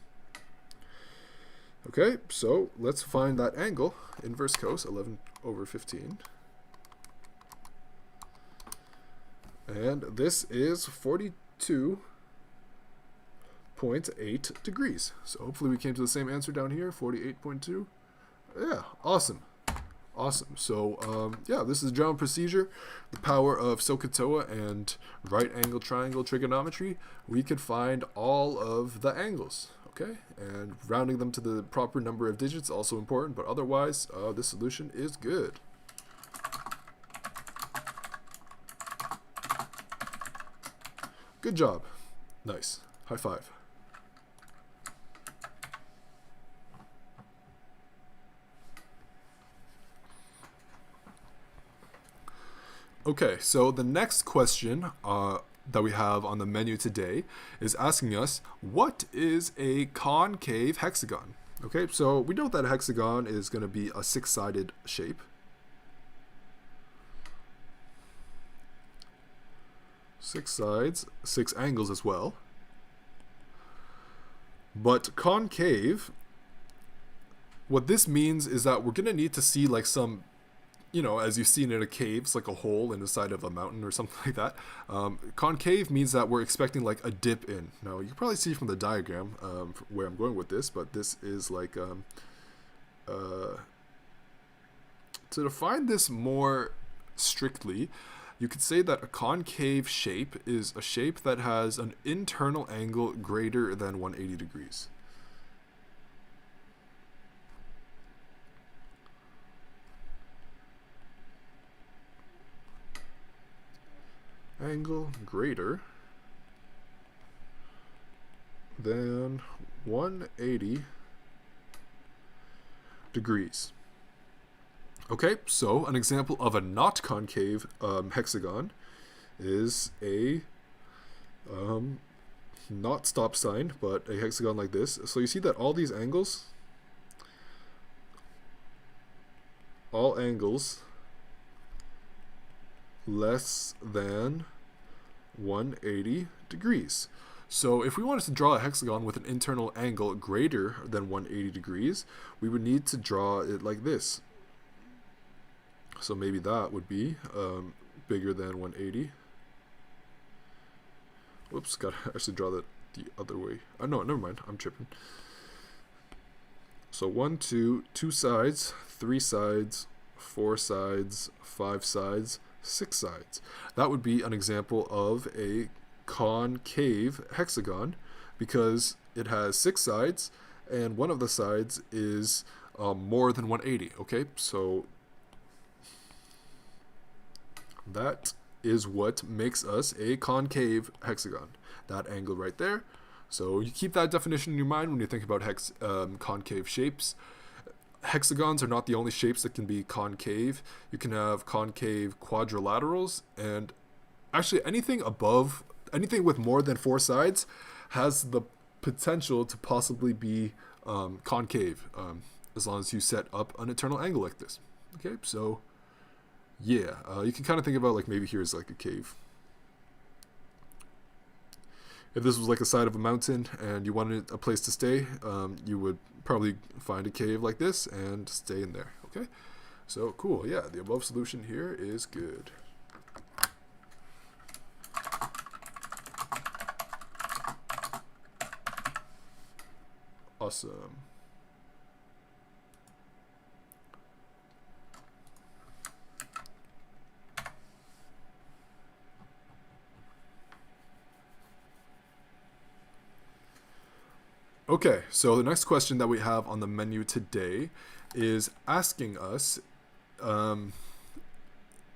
Okay, so let's find that angle. Inverse cos 11 over 15. And this is 42.8 degrees. So hopefully we came to the same answer down here, 48.2. Yeah, awesome. Awesome. So, yeah, this is general procedure. The power of SOHCAHTOA and right angle triangle trigonometry. We could find all of the angles, okay? And rounding them to the proper number of digits also important, but otherwise, this solution is good. Good job. Nice. High five. Okay, so the next question that we have on the menu today is asking us, what is a concave hexagon? Okay, so we know that a hexagon is going to be a six-sided shape. Six sides, six angles as well. But concave, what this means is that we're going to need to see like some, you know, as you've seen in a cave, it's like a hole in the side of a mountain or something like that. Concave means that we're expecting like a dip in. Now, you can probably see from the diagram where I'm going with this, but this is like, to define this more strictly, you could say that a concave shape is a shape that has an internal angle greater than 180 degrees. Angle greater than 180 degrees. Okay, so an example of a not concave hexagon is a not stop sign, but a hexagon like this. So you see that all these angles, all angles less than 180 degrees. So if we wanted to draw a hexagon with an internal angle greater than 180 degrees, we would need to draw it like this. So maybe that would be bigger than 180. Whoops, gotta actually draw that the other way. Oh, no, never mind, I'm tripping. So 1, 2, 2 sides, 3 sides, 4 sides, 5 sides, 6 sides. That would be an example of a concave hexagon because it has 6 sides and one of the sides is more than 180. Okay, so that is what makes us a concave hexagon, that angle right there. So you keep that definition in your mind when you think about concave shapes. Hexagons are not the only shapes that can be concave. You can have concave quadrilaterals, and actually anything with more than 4 sides has the potential to possibly be concave, as long as you set up an internal angle like this. Okay, so yeah, you can kind of think about like maybe here's like a cave. If this was like a side of a mountain and you wanted a place to stay, you would probably find a cave like this and stay in there. Okay, so cool. Yeah, the above solution here is good. Awesome. Okay, so the next question that we have on the menu today is asking us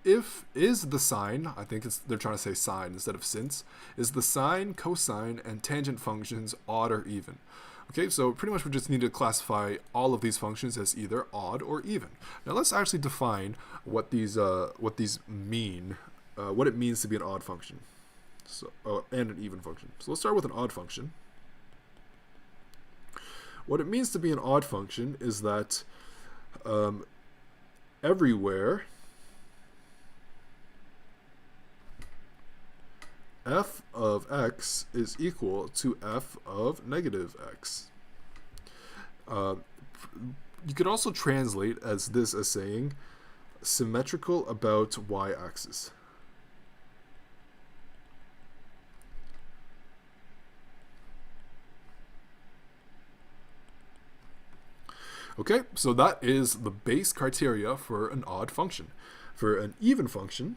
if is the sine, I think they're trying to say sine instead of since, is the sine, cosine, and tangent functions odd or even? Okay, so pretty much we just need to classify all of these functions as either odd or even. Now let's actually define what these mean, what it means to be an odd function, so and an even function. So let's start with an odd function. What it means to be an odd function is that everywhere f of x is equal to f of negative x. You could also translate as this as saying symmetrical about y-axis. Okay, so that is the base criteria for an odd function. For an even function,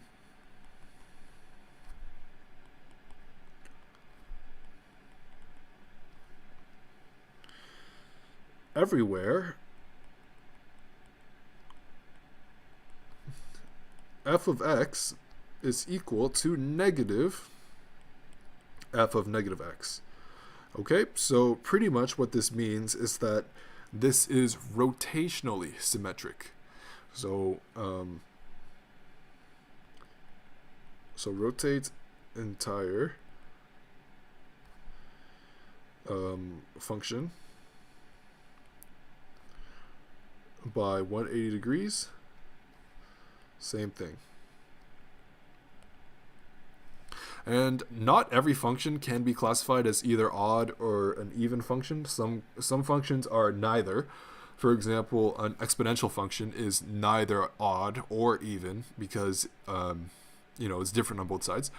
everywhere f of x is equal to negative f of negative x. Okay, so pretty much what this means is that this is rotationally symmetric. So, rotate entire function by 180 degrees, same thing. And not every function can be classified as either odd or an even function. Some functions are neither. For example, an exponential function is neither odd or even because it's different on both sides.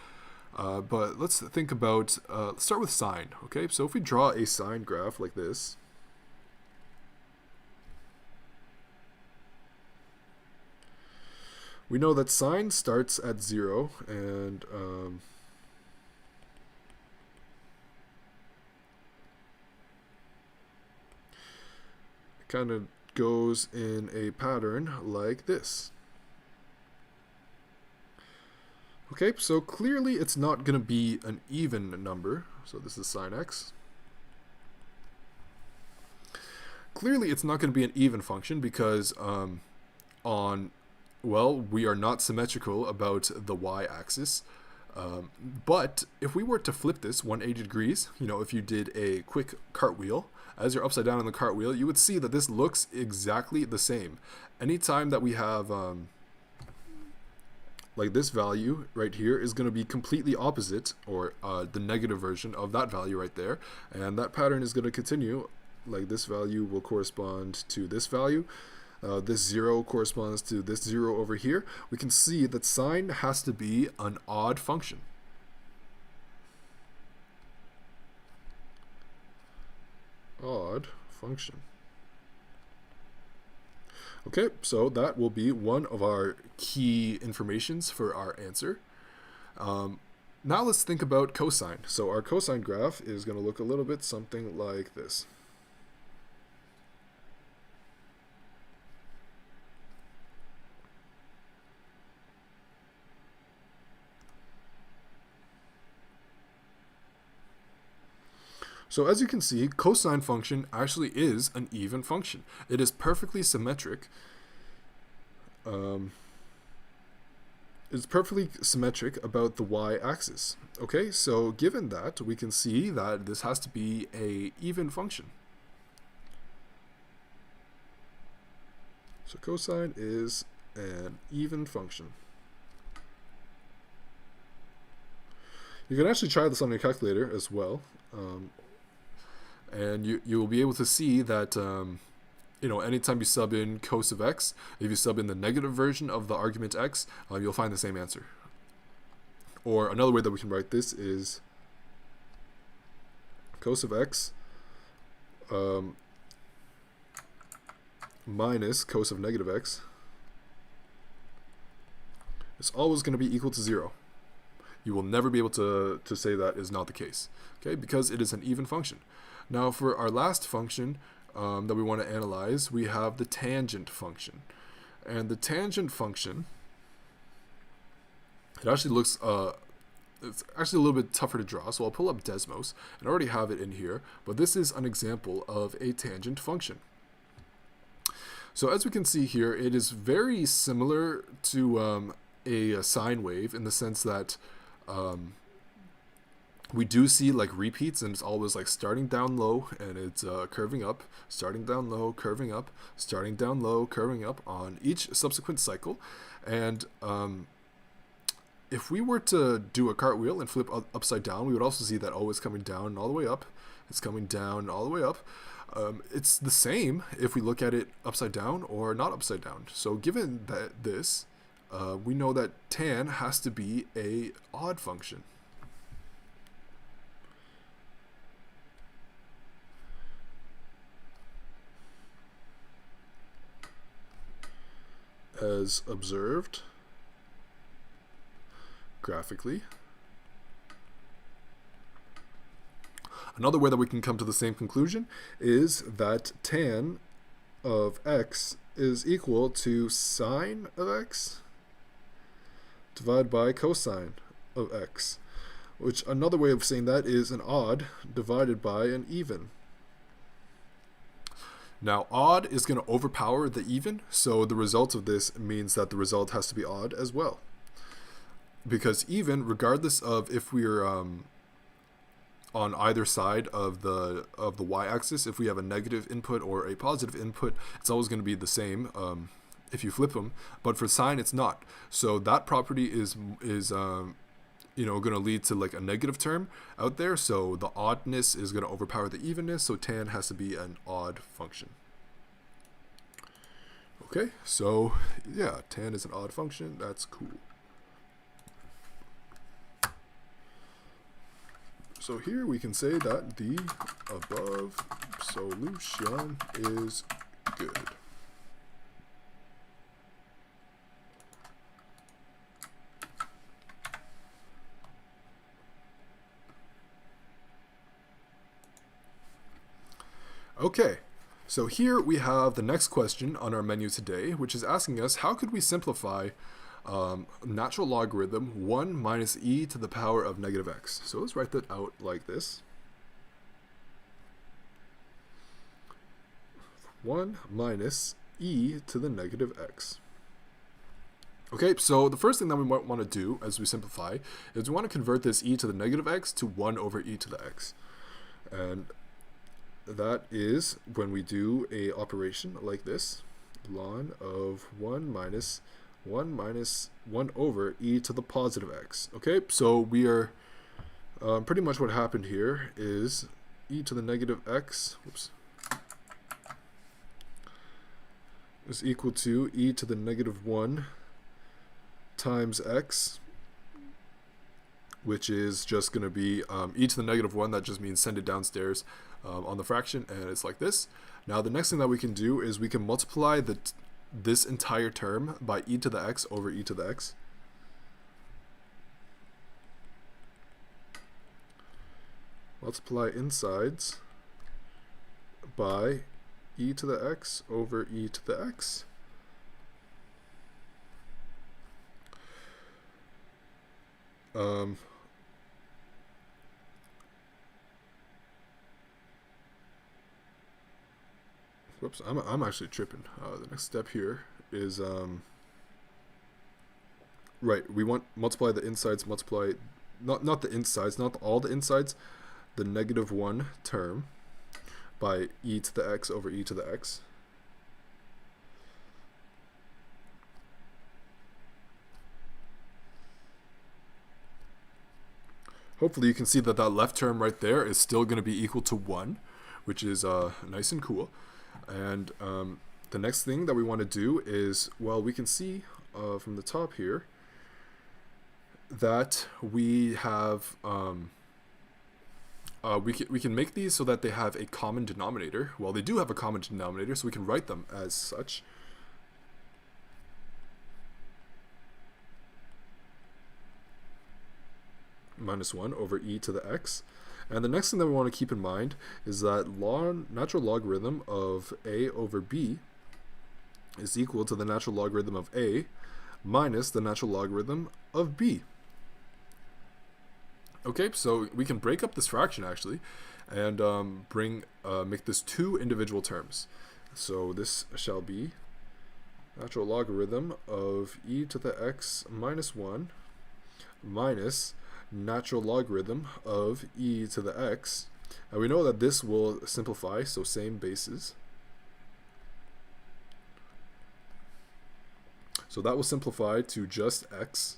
But let's think about, let's start with sine. Okay, so if we draw a sine graph like this, we know that sine starts at 0 and kind of goes in a pattern like this. Okay, so clearly it's not going to be an even number. So this is sine x. Clearly it's not going to be an even function because we are not symmetrical about the y-axis. But if we were to flip this 180 degrees, if you did a quick cartwheel, as you're upside down on the cartwheel, you would see that this looks exactly the same. Anytime that we have, like this value right here is going to be completely opposite, or the negative version of that value right there. And that pattern is going to continue. Like this value will correspond to this value. This 0 corresponds to this 0 over here. We can see that sine has to be an odd function. Odd function. Okay, so that will be one of our key informations for our answer. Now let's think about cosine. So our cosine graph is going to look a little bit something like this. So as you can see, cosine function actually is an even function. It is perfectly symmetric. It's perfectly symmetric about the y-axis. Okay, so given that, we can see that this has to be an even function. So cosine is an even function. You can actually try this on your calculator as well. And you will be able to see that anytime you sub in cos of x, if you sub in the negative version of the argument x, you'll find the same answer. Or another way that we can write this is cos of x minus cos of negative x is always going to be equal to 0. You will never be able to say that is not the case, okay? Because it is an even function. Now for our last function that we want to analyze, we have the tangent function. And the tangent function, it actually looks, it's actually a little bit tougher to draw, so I'll pull up Desmos, and I already have it in here, but this is an example of a tangent function. So as we can see here, it is very similar to a sine wave in the sense that we do see like repeats, and it's always like starting down low and it's curving up, starting down low, curving up, starting down low, curving up on each subsequent cycle. And if we were to do a cartwheel and flip upside down, we would also see that always coming down and all the way up. It's coming down all the way up. It's the same if we look at it upside down or not upside down. So given that this, we know that tan has to be an odd function. as observed graphically. Another way that we can come to the same conclusion is that tan of x is equal to sine of x divided by cosine of x, which another way of saying that is an odd divided by an even. Now, odd is going to overpower the even, so the result of this means that the result has to be odd as well. Because even, regardless of if we're on either side of the y-axis, if we have a negative input or a positive input, it's always going to be the same if you flip them. But for sine, it's not. So that property is going to lead to like a negative term out there. So the oddness is going to overpower the evenness. So tan has to be an odd function. Okay, so yeah, tan is an odd function. That's cool. So here we can say that the above solution is good. Okay, so here we have the next question on our menu today, which is asking us how could we simplify natural logarithm 1 minus e to the power of negative x. So let's write that out like this. 1 minus e to the negative x. Okay, so the first thing that we might want to do as we simplify is we want to convert this e to the negative x to 1 over e to the x. And that is when we do a operation like this, ln of 1 minus 1 over e to the positive x. Okay, so we are pretty much what happened here is e to the negative x is equal to e to the negative 1 times x, which is just going to be e to the negative 1. That just means send it downstairs on the fraction, and it's like this. Now the next thing that we can do is we can multiply this entire term by e to the x over e to the x. Multiply insides by e to the x over e to the x. Whoops, I'm actually tripping. The next step here is right. We want multiply the insides, multiply not the insides, not all the insides, the negative 1 term by e to the x over e to the x. Hopefully you can see that that left term right there is still going to be equal to 1, which is nice and cool. And the next thing that we want to do is, well, we can see from the top here that we have we can make these so that they have a common denominator. Well, they do have a common denominator, so we can write them as such. Minus 1 over e to the x. And the next thing that we want to keep in mind is that natural logarithm of a over b is equal to the natural logarithm of a minus the natural logarithm of b. Okay, so we can break up this fraction actually and make this 2 individual terms. So this shall be natural logarithm of e to the x minus 1 minus natural logarithm of e to the x, and we know that this will simplify, so same bases. So that will simplify to just x.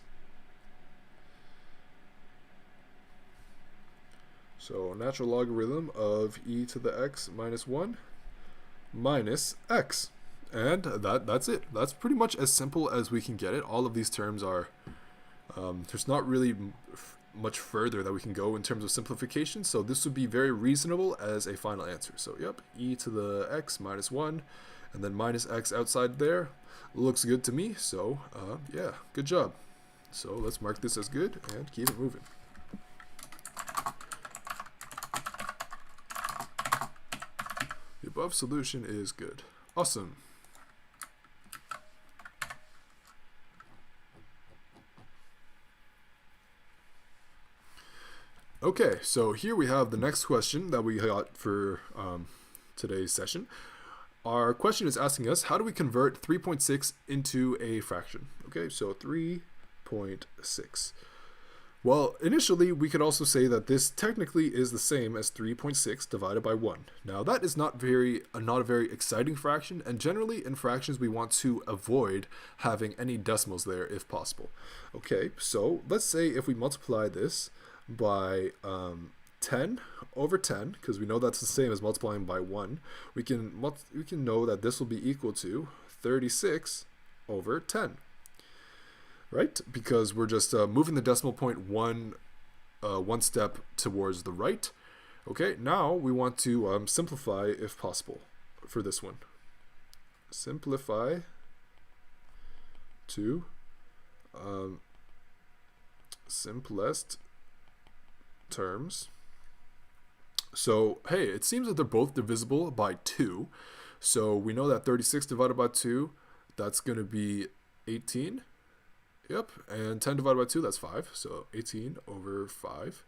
So natural logarithm of e to the x minus 1 minus x, and that's it. That's pretty much as simple as we can get it. All of these terms are there's not really much further that we can go in terms of simplification, so this would be very reasonable as a final answer. So yep, e to the x minus 1, and then minus x outside there. Looks good to me, so yeah, good job. So let's mark this as good and keep it moving. The above solution is good. Awesome. Okay, so here we have the next question that we got for today's session. Our question is asking us, how do we convert 3.6 into a fraction? Okay, so 3.6. Well, initially, we could also say that this technically is the same as 3.6 divided by 1. Now, that is not a very exciting fraction, and generally in fractions, we want to avoid having any decimals there if possible. Okay, so let's say if we multiply this by 10 over 10, because we know that's the same as multiplying by 1, we can know that this will be equal to 36 over 10. Right? Because we're just moving the decimal point one step towards the right. Okay, now we want to simplify if possible for this one. Simplify to simplest terms. So, hey, it seems that they're both divisible by 2. So we know that 36 divided by 2, that's going to be 18. Yep, and 10 divided by 2, that's 5. So 18 over 5.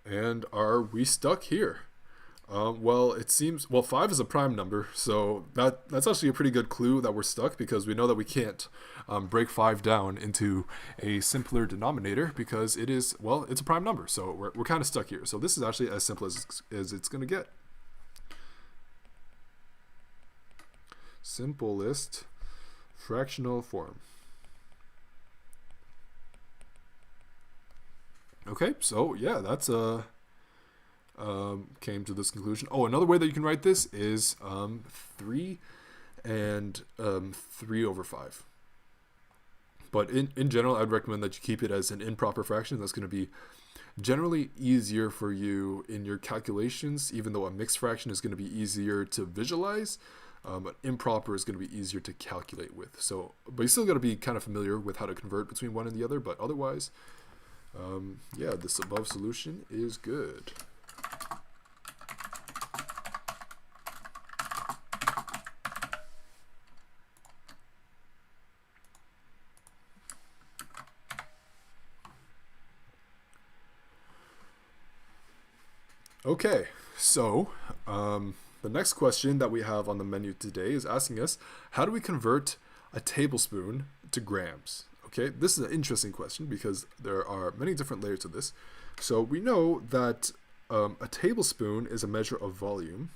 And are we stuck here? Well, it seems, 5 is a prime number, so that's actually a pretty good clue that we're stuck, because we know that we can't break 5 down into a simpler denominator because it is, it's a prime number, so we're kind of stuck here. So this is actually as simple as it's going to get. Simplest fractional form. Okay, so yeah, that's came to this conclusion. Oh, another way that you can write this is 3 and 3 over 5. But in general, I'd recommend that you keep it as an improper fraction. That's going to be generally easier for you in your calculations, even though a mixed fraction is going to be easier to visualize. But improper is going to be easier to calculate with. So, but you still got to be kind of familiar with how to convert between one and the other. But otherwise, yeah, this above solution is good. Okay, so the next question that we have on the menu today is asking us, how do we convert a tablespoon to grams? Okay, this is an interesting question because there are many different layers to this. So we know that a tablespoon is a measure of volume.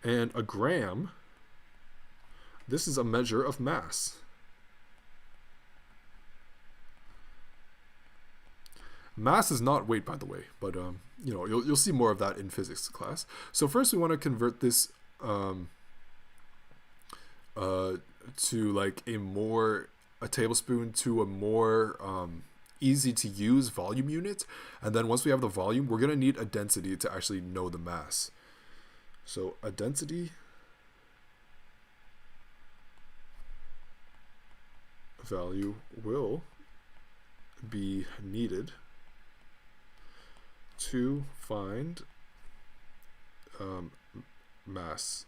And a gram, this is a measure of mass. Mass is not weight, by the way, but you know, you'll see more of that in physics class. So first, we want to convert this to like a tablespoon to a more easy to use volume unit, and then once we have the volume, we're gonna need a density to actually know the mass. So a density value will be needed to find mass.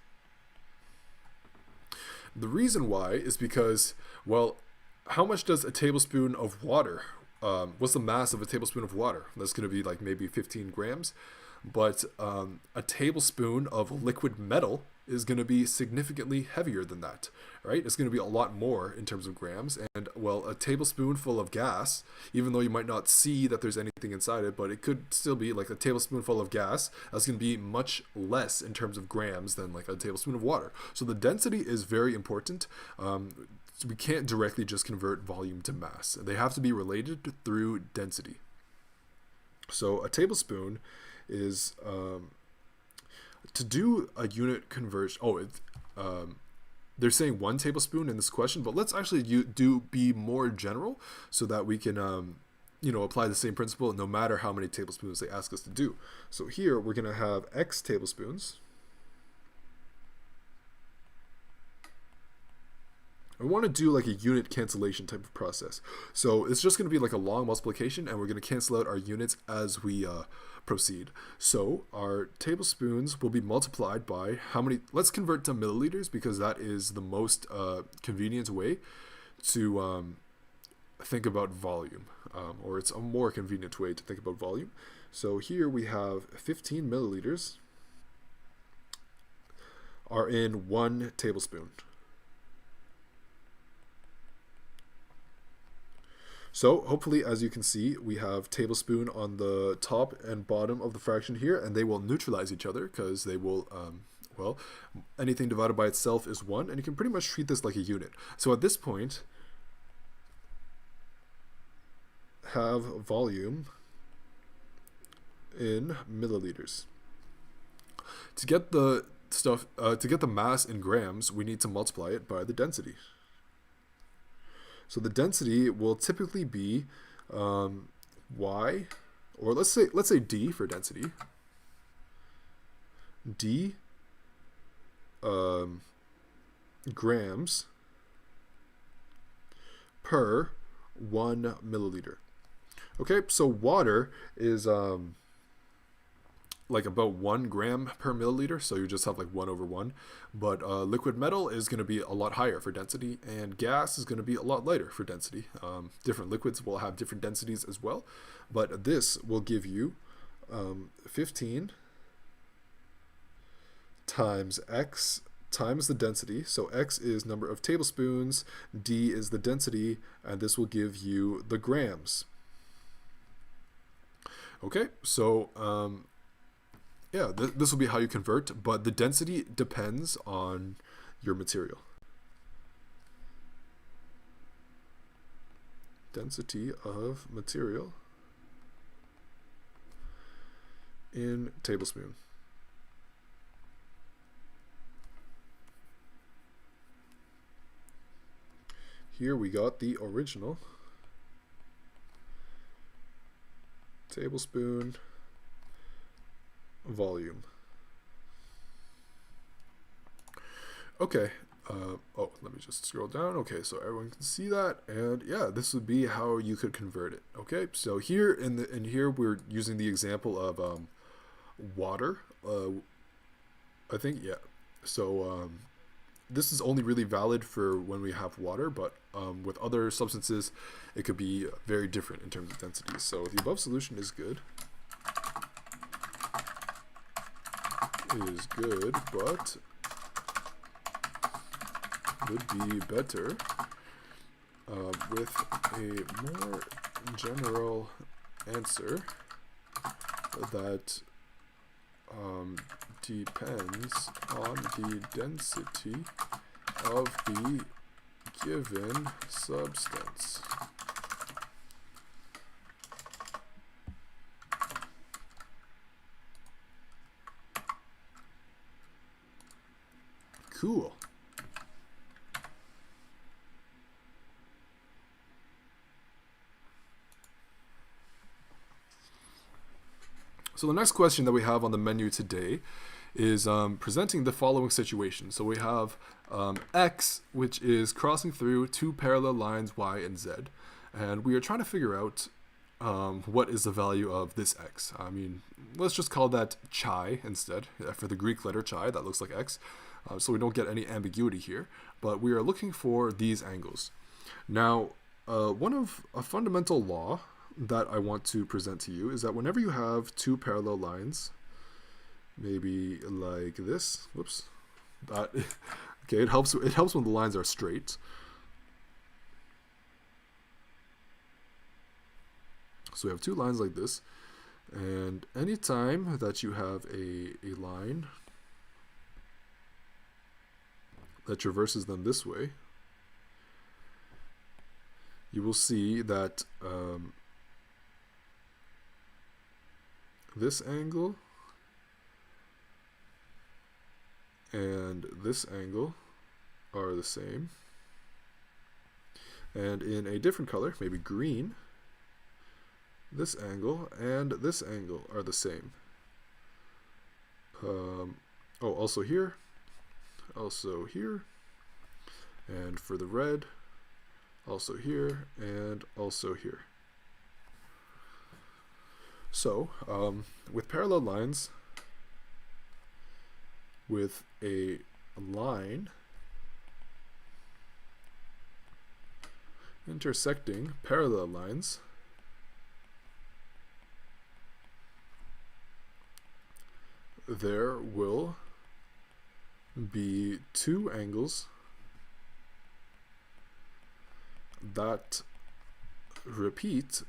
The reason why is because, well, how much does a tablespoon of water, what's the mass of a tablespoon of water? That's going to be like maybe 15 grams. But a tablespoon of liquid metal is going to be significantly heavier than that, right? It's going to be a lot more in terms of grams. And, well, a tablespoonful of gas, even though you might not see that there's anything inside it, but it could still be like a tablespoonful of gas. That's going to be much less in terms of grams than like a tablespoon of water. So the density is very important. We can't directly just convert volume to mass. They have to be related through density. So a tablespoon is to do a unit conversion. They're saying 1 tablespoon in this question, but let's actually be more general so that we can apply the same principle no matter how many tablespoons they ask us to do. So here we're going to have x tablespoons. I want to do like a unit cancellation type of process. So it's just going to be like a long multiplication, and we're going to cancel out our units as we proceed. So our tablespoons will be multiplied by how many? Let's convert to milliliters because that is the most convenient way to think about volume, or it's a more convenient way to think about volume. So here we have 15 milliliters are in 1 tablespoon. So hopefully, as you can see, we have tablespoon on the top and bottom of the fraction here, and they will neutralize each other because they will, anything divided by itself is 1, and you can pretty much treat this like a unit. So at this point, have volume in milliliters. To get the mass in grams, we need to multiply it by the density. So the density will typically be y, or let's say d for density. D grams per 1 milliliter. Okay, so water is like about 1 gram per milliliter, so you just have like 1/1. But liquid metal is going to be a lot higher for density, and gas is going to be a lot lighter for density. Different liquids will have different densities as well, but this will give you 15 times x times the density. So x is number of tablespoons, d is the density, and this will give you the grams. Okay, so this will be how you convert, but the density depends on your material. Density of material in tablespoon. Here we got the original tablespoon volume. Okay, let me just scroll down. Okay, so everyone can see that, and yeah, this would be how you could convert it. Okay, so here in here we're using the example of water. I think, yeah. So this is only really valid for when we have water, but with other substances, it could be very different in terms of densities. So the above solution is good. Is good, but would be better with a more general answer that depends on the density of the given substance. Cool. So the next question that we have on the menu today is presenting the following situation. So we have x, which is crossing through 2 parallel lines y and z, and we are trying to figure out what is the value of this x. I mean, let's just call that chi instead, for the Greek letter chi, that looks like x. So we don't get any ambiguity here, but we are looking for these angles. Now, a fundamental law that I want to present to you is that whenever you have 2 parallel lines, maybe like this, whoops, that, okay, it helps when the lines are straight. So we have 2 lines like this, and anytime that you have a line that traverses them this way, you will see that this angle and this angle are the same. And in a different color, maybe green, this angle and this angle are the same. Also here, and for the red, also here, and also here. So, with parallel lines, with a line intersecting parallel lines, there will be two angles that repeat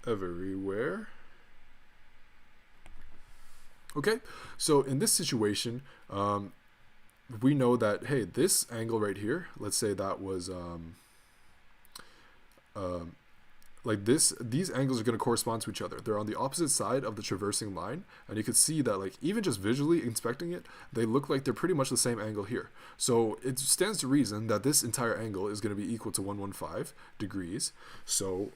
everywhere. Okay, so in this situation, we know that, hey, this angle right here, let's say that was like this, these angles are going to correspond to each other. They're on the opposite side of the traversing line, and you could see that, like, even just visually inspecting it, they look like they're pretty much the same angle here. So it stands to reason that this entire angle is going to be equal to 115 degrees. So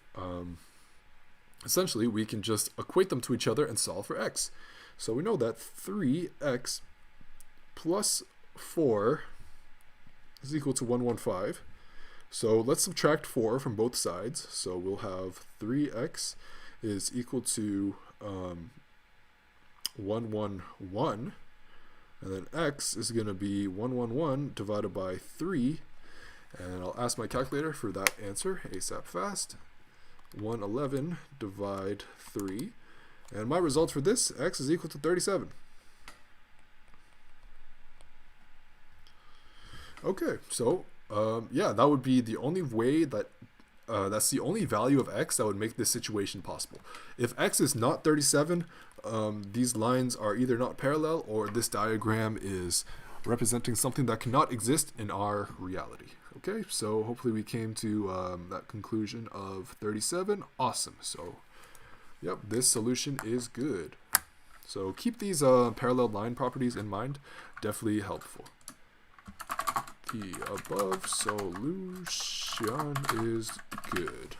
essentially we can just equate them to each other and solve for x. So we know that 3x plus 4 is equal to 115. So let's subtract 4 from both sides. So we'll have 3x is equal to 111, and then x is going to be 111 divided by 3, and I'll ask my calculator for that answer ASAP fast. 111 divide 3, and my result for this, x is equal to 37. Okay, so yeah, that would be the only way that that's the only value of x that would make this situation possible. If x is not 37, these lines are either not parallel, or this diagram is representing something that cannot exist in our reality. Okay, so hopefully we came to that conclusion of 37. Awesome. So yep, this solution is good. So keep these parallel line properties in mind. Definitely helpful. The above solution is good.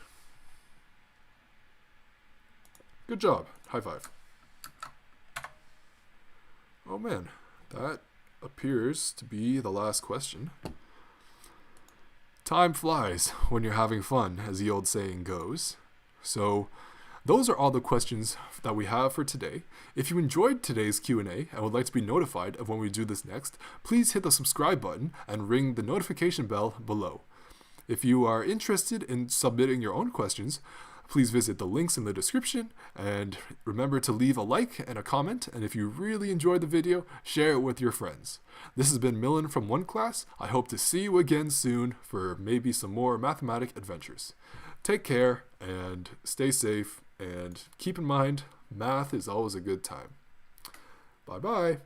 Good job. High five. Oh man, that appears to be the last question. Time flies when you're having fun, as the old saying goes. So those are all the questions that we have for today. If you enjoyed today's Q&A and would like to be notified of when we do this next, please hit the subscribe button and ring the notification bell below. If you are interested in submitting your own questions, please visit the links in the description, and remember to leave a like and a comment, and if you really enjoyed the video, share it with your friends. This has been Millan from OneClass. I hope to see you again soon for maybe some more mathematic adventures. Take care and stay safe, and keep in mind, math is always a good time. Bye-bye.